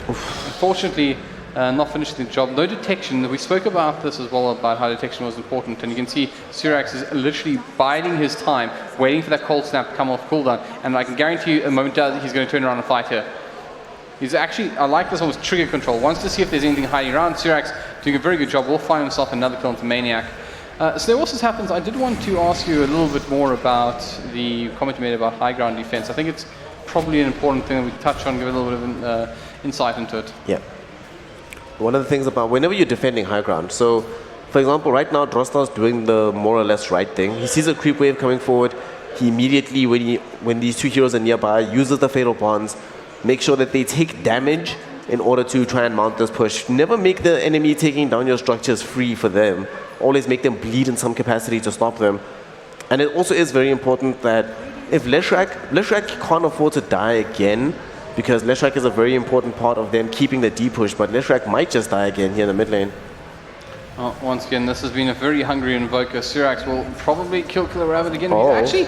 Unfortunately, not finishing the job. No detection. We spoke about this as well, about how detection was important. And you can see Surax is literally biding his time, waiting for that cold snap to come off cooldown. And I can guarantee you, a moment does, he's going to turn around and fight here. He's actually, I like this one with trigger control. Wants to see if there's anything hiding around. Surax doing a very good job. Will find himself another kill into Maniac. So what else happens? I did want to ask you a little bit more about the comment you made about high ground defense. I think it's probably an important thing that we touch on, give a little bit of insight into it. Yeah. One of the things about whenever you're defending high ground, so for example, right now Drostar's doing the more or less right thing. He sees a creep wave coming forward. He immediately, when these two heroes are nearby, uses the fatal bonds, make sure that they take damage in order to try and mount this push. Never make the enemy taking down your structures free for them. Always make them bleed in some capacity to stop them. And it also is very important that if Leshrac can't afford to die again, because Leshrac is a very important part of them keeping the D push, but Leshrac might just die again here in the mid lane. Once again, this has been a very hungry Invoker. Surax will probably kill Killer Rabbit again. Oh. Actually,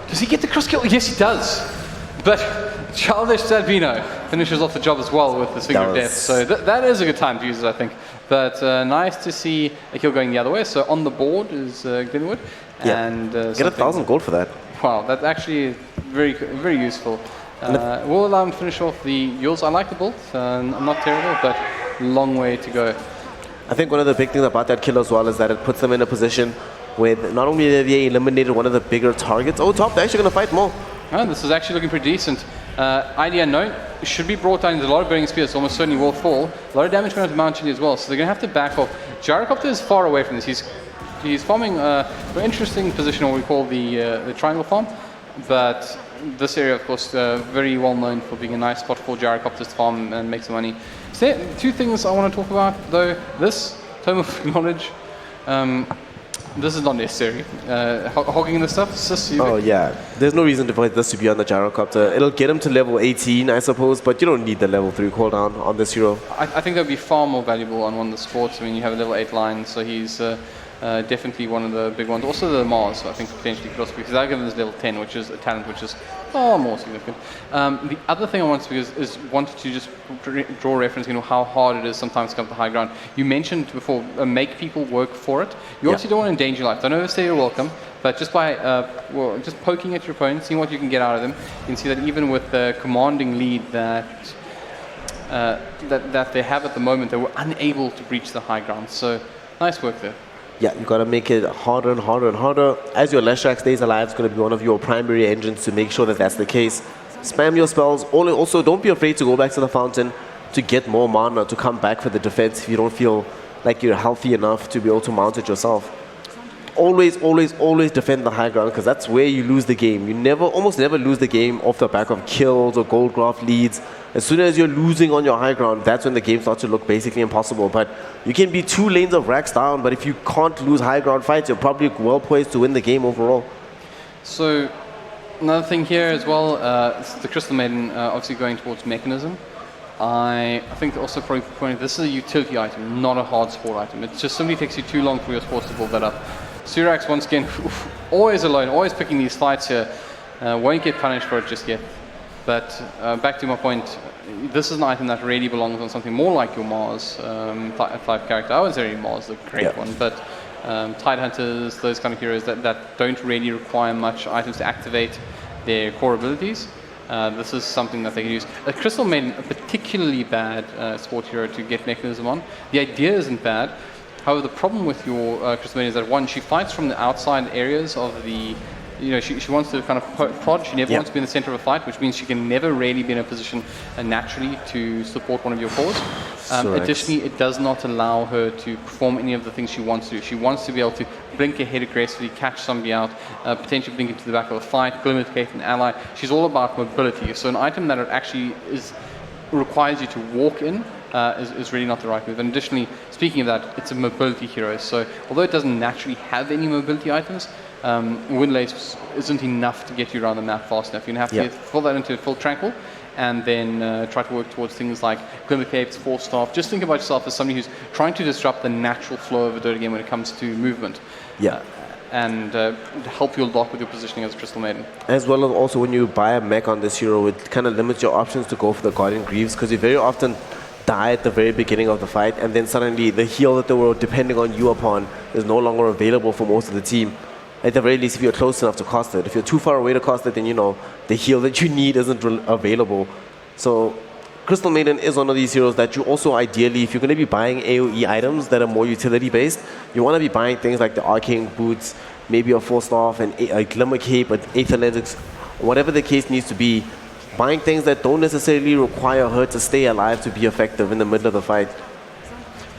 does he get the cross kill? Yes, he does. But Childish Sabino finishes off the job as well with the Finger of Death. So that is a good time to use it, I think. But nice to see a kill going the other way. So on the board is Glenwood. Yeah. And get 1,000 gold for that. Wow, that's actually very, very useful. We'll allow him to finish off the Yules. I like the build. Not terrible, but long way to go. I think one of the big things about that kill as well is that it puts them in a position where not only have they eliminated one of the bigger targets, top, they're actually going to fight more. Oh, this is actually looking pretty decent. ID unknown should be brought down. There's a lot of burning spears, almost certainly will fall. A lot of damage going to Mount Chili as well, so they're going to have to back off. Gyrocopter is far away from this. He's farming an interesting position, what we call the triangle farm, but this area, of course, very well known for being a nice spot for gyrocopters to farm and make some money. So, two things I want to talk about, though. This Tome of Knowledge. This is not necessary. Hogging this stuff, Oh yeah, there's no reason for this to be on the gyrocopter. It'll get him to level 18, I suppose, but you don't need the level 3 cooldown on this hero. I think that would be far more valuable on one of the sports. I mean, you have a level 8 line, so he's definitely one of the big ones. Also the Mars, I think, potentially could also be, because that gives us level 10, which is a talent which is far more significant. The other thing I wanted to do is wanted to just draw reference, how hard it is sometimes to come to high ground. You mentioned before, make people work for it. You obviously don't want to endanger your life. Don't overstay your welcome, but just by just poking at your opponent, seeing what you can get out of them, you can see that even with the commanding lead that they have at the moment, they were unable to breach the high ground. So nice work there. Yeah, you got to make it harder and harder and harder. As your Leshrac stays alive, it's going to be one of your primary engines to make sure that that's the case. Spam your spells. Also, don't be afraid to go back to the fountain to get more mana to come back for the defense if you don't feel like you're healthy enough to be able to mount it yourself. Always, always, always defend the high ground, because that's where you lose the game. You almost never lose the game off the back of kills or gold graph leads. As soon as you're losing on your high ground, that's when the game starts to look basically impossible. But you can be 2 lanes of racks down, but if you can't lose high ground fights, you're probably well poised to win the game overall. So another thing here as well, the Crystal Maiden obviously going towards Mechanism. I think also probably pointing, this is a utility item, not a hard sport item. It just simply takes you too long for your sports to build that up. Surax, once again, always alone, always picking these fights here. Won't get punished for it just yet. But back to my point, this is an item that really belongs on something more like your Mars type character. I would say Mars, the great one, but Tide Hunters, those kind of heroes that don't really require much items to activate their core abilities. This is something that they can use. Crystal Maiden, a particularly bad sport hero to get Mechanism on. The idea isn't bad. However, the problem with your Crystal Maiden is that, one, she fights from the outside areas of the... she wants to kind of prod. She never wants to be in the center of a fight, which means she can never really be in a position naturally to support one of your cores. Additionally, it does not allow her to perform any of the things she wants to do. She wants to be able to blink ahead aggressively, catch somebody out, potentially blink into the back of a fight, glimmercate an ally. She's all about mobility. So an item that actually requires you to walk in is really not the right move. And additionally, speaking of that, it's a mobility hero. So although it doesn't naturally have any mobility items, Windlace isn't enough to get you around the map fast enough. You're going to have to fill that into full tranquil and then try to work towards things like Glimmercapes, Force Staff. Just think about yourself as somebody who's trying to disrupt the natural flow of a Dota game when it comes to movement. And help you a lot with your positioning as a Crystal Maiden. As well as also when you buy a mech on this hero, it kind of limits your options to go for the Guardian Greaves, because you very often die at the very beginning of the fight, and then suddenly the heal that they were depending on you upon is no longer available for most of the team. At the very least, if you're close enough to cast it. If you're too far away to cast it, then the heal that you need isn't available. So Crystal Maiden is one of these heroes that you also ideally, if you're going to be buying AoE items that are more utility based, you want to be buying things like the Arcane Boots, maybe a Force Staff, and a Glimmer Cape, an Aether Lenses, whatever the case needs to be. Buying things that don't necessarily require her to stay alive to be effective in the middle of the fight.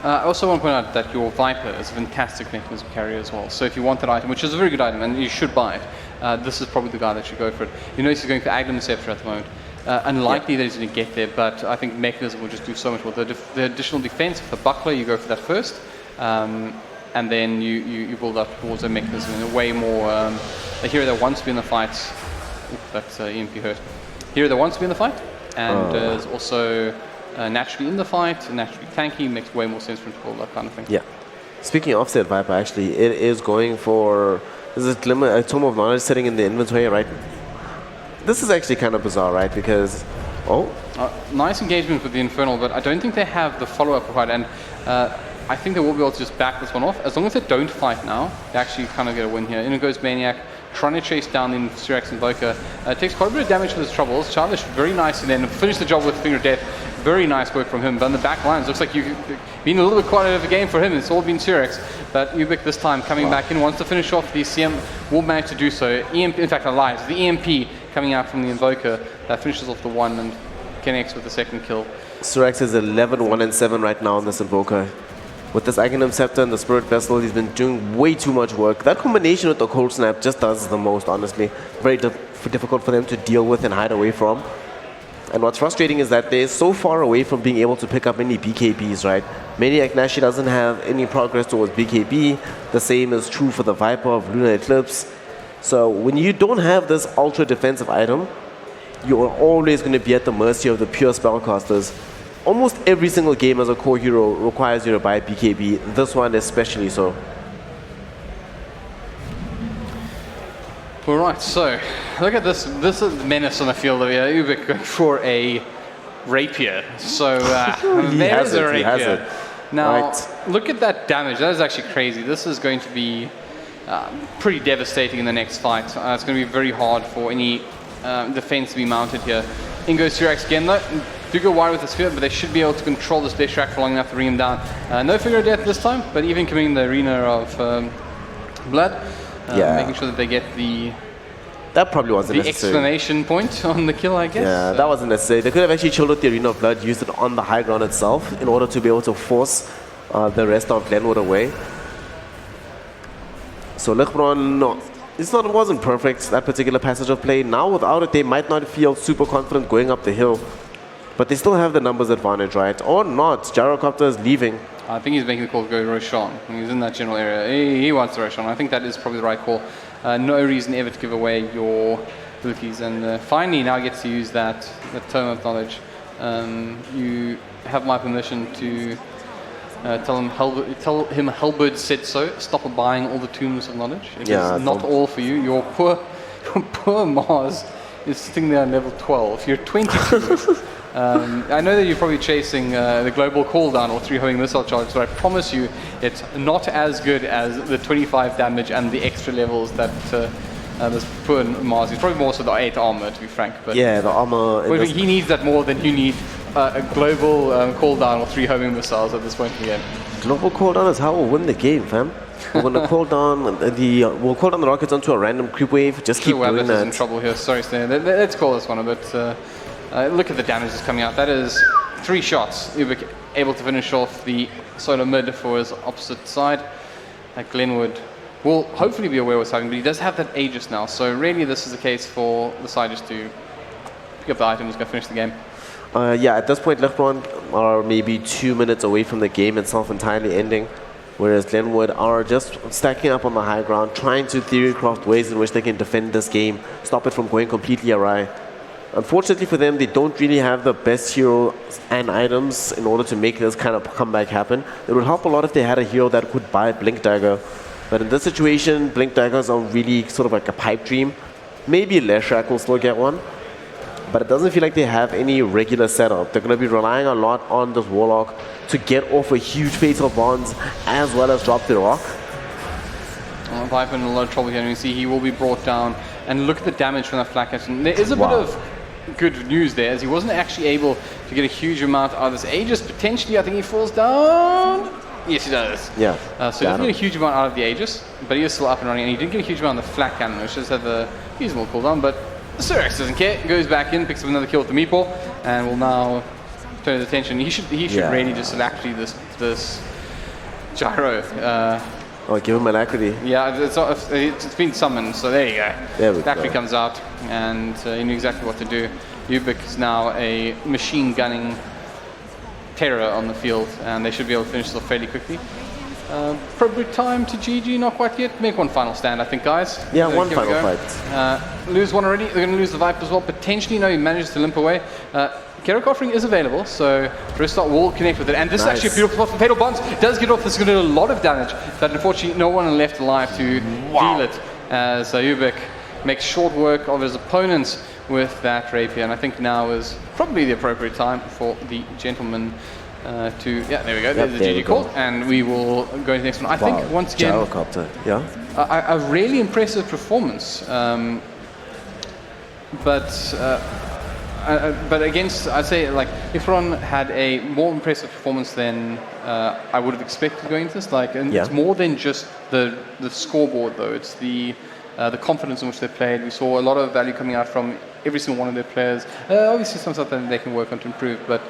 I also want to point out that your Viper is a fantastic Mechanism carrier as well. So if you want that item, which is a very good item, and you should buy it, this is probably the guy that should go for it. You notice he's going for Agnum Scepter at the moment. Unlikely that he's going to get there, but I think Mechanism will just do so much more. The additional defense with the Buckler, you go for that first, and then you build up towards a Mechanism in a way more... a hero that wants to be in the fights. That's EMP hurt. Hero that wants to be in the fight, and is also naturally in the fight, naturally tanky, makes way more sense for him to build that kind of thing. Yeah. Speaking of offset Viper, actually, it is going for... This is a Tome of Knowledge sitting in the inventory, right? This is actually kind of bizarre, right? Because... nice engagement with the Infernal, but I don't think they have the follow-up required, and I think they will be able to just back this one off. As long as they don't fight now, they actually kind of get a win here. In goes Maniac, trying to chase down the Surax Invoker. Takes quite a bit of damage with his troubles. Childish very nicely then finished the job with Finger of Death. Very nice work from him. But on the back lines, looks like you've been a little bit quiet of a game for him. It's all been Surax. But Ubik this time coming back in, wants to finish off. The CM will manage to do so. EMP, in fact, I lied. The EMP coming out from the Invoker that finishes off the 1 and connects with the second kill. Surax is 11, 1 and 7 right now on this Invoker. With this Untitled Chapter and the Spirit Vessel, he's been doing way too much work. That combination with the Cold Snap just does the most, honestly. Very difficult for them to deal with and hide away from. And what's frustrating is that they're so far away from being able to pick up any BKBs, right? Maniac Nashi doesn't have any progress towards BKB. The same is true for the Viper of Lunar Eclipse. So when you don't have this ultra defensive item, you're always going to be at the mercy of the pure spellcasters. Almost every single game as a core hero requires you to buy BKB, this one especially so. Alright, so look at this. This is menace on the field over here. Ubik going for a rapier. So there's a rapier. Now, look at that damage. That is actually crazy. This is going to be pretty devastating in the next fight. It's going to be very hard for any defense to be mounted here. In goes Surax again though. Do go wide with the sphere, but they should be able to control this dash track for long enough to bring him down. No figure of death this time, but even coming in the arena of blood, making sure that they get the that probably wasn't necessary. Exclamation point on the kill, I guess. Yeah, that wasn't necessary. They could have actually chilled with the arena of blood, used it on the high ground itself in order to be able to force the rest of Glenwood away. So Ligbron, no, it wasn't perfect, that particular passage of play. Now without it, they might not feel super confident going up the hill. But they still have the numbers advantage, right? Or not. Gyrocopter is leaving. I think he's making the call to go Roshan. He's in that general area. He wants the Roshan. I think that is probably the right call. No reason ever to give away your abilities. And finally now gets to use that Tome of Knowledge. You have my permission to tell him Halberd said so. Stop buying all the Tombs of Knowledge. It is not all for you. Your poor Mars is sitting there on level 12. You're 22. I know that you're probably chasing the global cooldown or 3 homing missile charges, but I promise you it's not as good as the 25 damage and the extra levels that this poor Mars. He's probably more so the 8 armor, to be frank. But yeah, the armor. But he needs that more than you need a global cooldown or 3 homing missiles at this point in the game. Global cooldown is how we'll win the game, fam. We're going to we'll call down the rockets onto a random creep wave. Just keep doing that. In trouble here. Sorry, Stan. Let's call this one a bit. Look at the damage that's coming out. That is 3 shots. Ubik able to finish off the solo mid for his opposite side. Glenwood will hopefully be aware of what's happening, but he does have that Aegis now. So really this is the case for the side just to pick up the items, go finish the game. Yeah, at this point Ligbron are maybe 2 minutes away from the game itself entirely ending. Whereas Glenwood are just stacking up on the high ground, trying to theorycraft ways in which they can defend this game, stop it from going completely awry. Unfortunately for them, they don't really have the best hero and items in order to make this kind of comeback happen. It would help a lot if they had a hero that could buy Blink Dagger. But in this situation, Blink Daggers are really sort of like a pipe dream. Maybe Leshrac will still get one. But it doesn't feel like they have any regular setup. They're going to be relying a lot on this Warlock to get off a huge Fatal Bonds as well as drop the rock. Viper in a lot of trouble here. You see he will be brought down. And look at the damage from that flak action. There is a bit of good news there, as he wasn't actually able to get a huge amount out of this Aegis. Potentially, I think he falls down. Yes, he does. Yeah. So he doesn't get a huge amount out of the Aegis, but he is still up and running. And he didn't get a huge amount of the flak cannon, which does have a reasonable cooldown. But Surax doesn't care. Goes back in, picks up another kill with the meatball, and will now turn his attention. He should really just alacrity this gyro. Oh, give him alacrity. Yeah, it's been summoned, so there you go. There we Alacrity go. comes out, and you know exactly what to do. Ubik is now a machine gunning terror on the field, and they should be able to finish this off fairly quickly. Probably time to GG, not quite yet. Make one final stand, I think, guys. Yeah, one final fight. Lose one already. They're going to lose the Viper as well. Potentially, no, he manages to limp away. Kerok offering is available, so Restart will connect with it. And this is actually a beautiful spot for Fatal Bonds. It does get off. This is going to do a lot of damage, but unfortunately, no one left alive to deal it. As Ubik makes short work of his opponents with that rapier. And I think now is probably the appropriate time for the gentleman to... Yeah, there we go. There's the GG call. And we will go to the next one. I think, once again... Gyrocopter, yeah. A really impressive performance. But against, I'd say, like, Ifron had a more impressive performance than I would have expected going into this. Like, and it's more than just the scoreboard, though. It's the the confidence in which they played. We saw a lot of value coming out from every single one of their players. Obviously, some stuff that they can work on to improve, but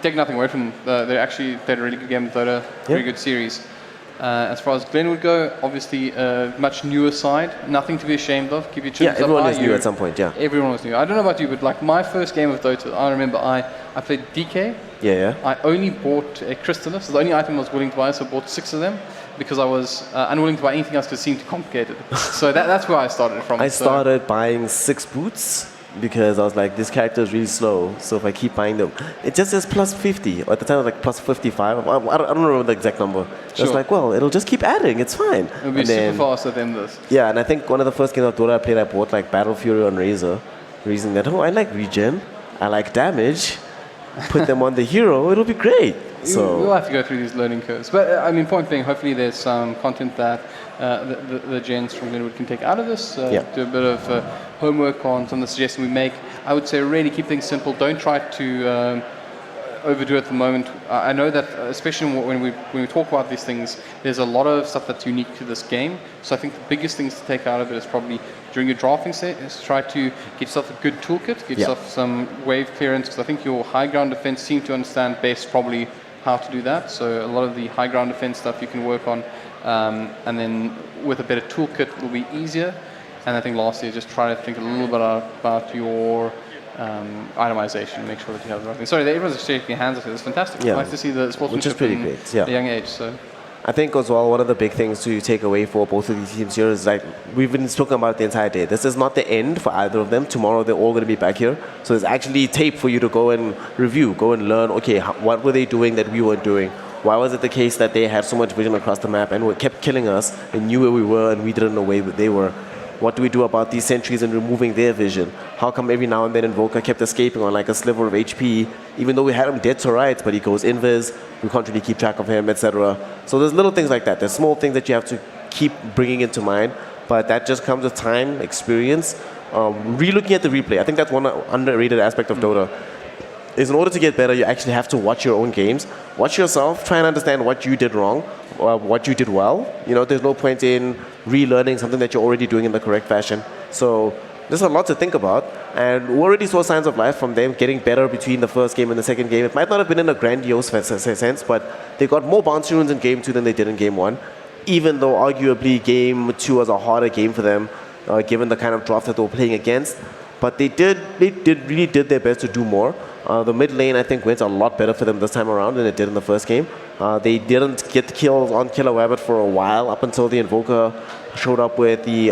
take nothing away from them. They actually played a really good game of Dota, very good series. As far as Glenwood go, obviously a much newer side, nothing to be ashamed of. Keep your chin up. Everyone is new at some point, Everyone was new. I don't know about you, but like my first game of Dota, I remember I played DK. I only bought a Crystallis. It's the only item I was willing to buy, so I bought 6 of them because I was unwilling to buy anything else because it seemed too complicated. So that's where I started from. I started buying 6 boots because I was like, this character is really slow, so if I keep buying them, it just says plus 50, or at the time it was like plus 55, I don't remember the exact number. It's like, well, it'll just keep adding, it's fine. It'll be super fast at the end of this. Yeah, and I think one of the first games of Dota I played, I bought like Battle Fury on Razor, reasoning that, I like regen, I like damage, put them on the hero, it'll be great. So we'll have to go through these learning curves. But I mean, point being, hopefully there's some content that the gents from Glenwood can take out of this, do a bit of homework on some of the suggestions we make. I would say really keep things simple. Don't try to overdo it at the moment. I know that especially when we talk about these things, there's a lot of stuff that's unique to this game. So I think the biggest things to take out of it is probably during your drafting set is try to get yourself a good toolkit, get yourself some wave clearance, because I think your high ground defense seem to understand best probably how to do that. So a lot of the high ground defense stuff you can work on, and then with a better toolkit it will be easier. And I think lastly, just try to think a little bit about your itemization, make sure that you have the right thing. Sorry, everyone's just shaking your hands. It's fantastic. Yeah. Nice to see the sportsmanship which is pretty great. at a young age. So I think as well, one of the big things to take away for both of these teams here is like we've been talking about the entire day. This is not the end for either of them. Tomorrow they're all going to be back here. So there's actually tape for you to go and review, go and learn, okay, what were they doing that we weren't doing? Why was it the case that they had so much vision across the map and kept killing us and knew where we were and we didn't know where they were? What do we do about these sentries and removing their vision? How come every now and then Invoker kept escaping on like a sliver of HP, even though we had him dead to rights, but he goes invis, we can't really keep track of him, etc. So there's little things like that. There's small things that you have to keep bringing into mind, but that just comes with time, experience, re-looking at the replay. I think that's one underrated aspect of Dota. Is in order to get better, you actually have to watch your own games. Watch yourself, try and understand what you did wrong, or what you did well. You know, there's no point in relearning something that you're already doing in the correct fashion. So there's a lot to think about. And we already saw signs of life from them getting better between the first game and the second game. It might not have been in a grandiose sense, but they got more bounce runes in game 2 than they did in game 1. Even though arguably game 2 was a harder game for them, given the kind of draft that they were playing against. But they really did their best to do more. The mid lane, I think, went a lot better for them this time around than it did in the first game. They didn't get kills on Killer Wabbit for a while, up until the Invoker showed up with the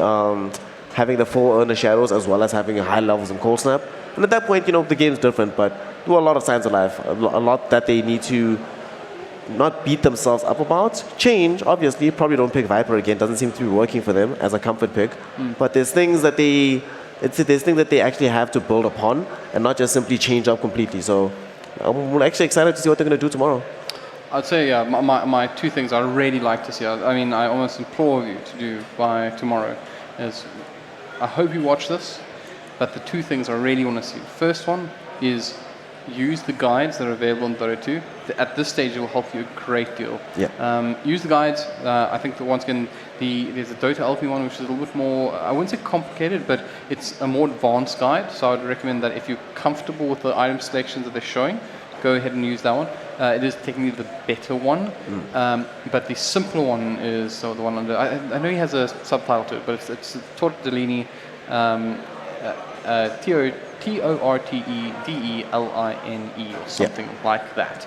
having the full Earner Shadows as well as having high levels in Cold Snap. And at that point, you know, the game's different, but there were a lot of signs of life, a lot that they need to not beat themselves up about. Change, obviously, probably don't pick Viper again, doesn't seem to be working for them as a comfort pick. But there's things that they actually have to build upon and not just simply change up completely. So I'm actually excited to see what they're going to do tomorrow. I'd say, yeah, my 2 things I really like to see, I mean, I almost implore you to do by tomorrow, is I hope you watch this, but the 2 things I really want to see. First one is use the guides that are available in Dota 2. At this stage, it will help you a great deal. Use the guides. I think that once again, there's a Dota LP one, which is a little bit more, I wouldn't say complicated, but it's a more advanced guide. So I would recommend that if you're comfortable with the item selections that they're showing, go ahead and use that one. It is technically the better one, but the simpler one is the one under, I know he has a subtitle to it, but it's Tortellini, Tortedeline or something like that.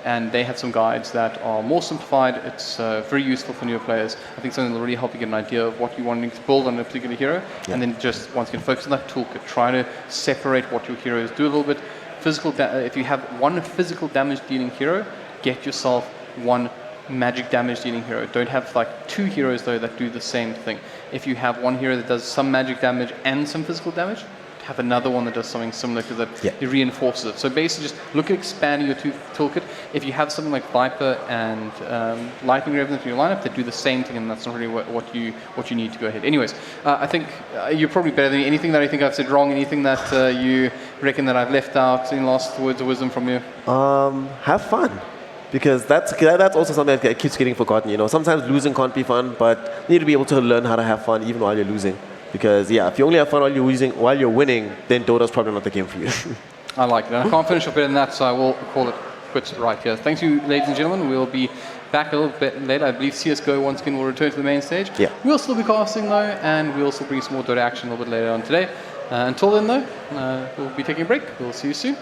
And they have some guides that are more simplified. It's very useful for newer players. I think something that will really help you get an idea of what you want to build on a particular hero, and then just once again focus on that toolkit. Try to separate what your hero is. Do a little bit physical. If you have one physical damage dealing hero, get yourself one magic damage dealing hero. Don't have like 2 heroes though that do the same thing. If you have one hero that does some magic damage and some physical damage, have another one that does something similar because it reinforces it. So basically just look at expanding your toolkit. If you have something like Viper and Lightning Revenant in your lineup that do the same thing, and that's not really what you need to go ahead. Anyways, I think you're probably better than me. Anything that I think I've said wrong, anything that you reckon that I've left out, any last words of wisdom from you? Have fun. Because that's also something that keeps getting forgotten. You know, sometimes losing can't be fun, but you need to be able to learn how to have fun even while you're losing. Because yeah, if you only have fun while you're winning, then Dota's probably not the game for you. I like it. And I can't finish off better than that, so I will call it quits right here. Thank you, ladies and gentlemen. We'll be back a little bit later. I believe CSGO once again will return to the main stage. Yeah. We'll still be casting though, and we'll still bring some more Dota action a little bit later on today. Until then though, we'll be taking a break. We'll see you soon.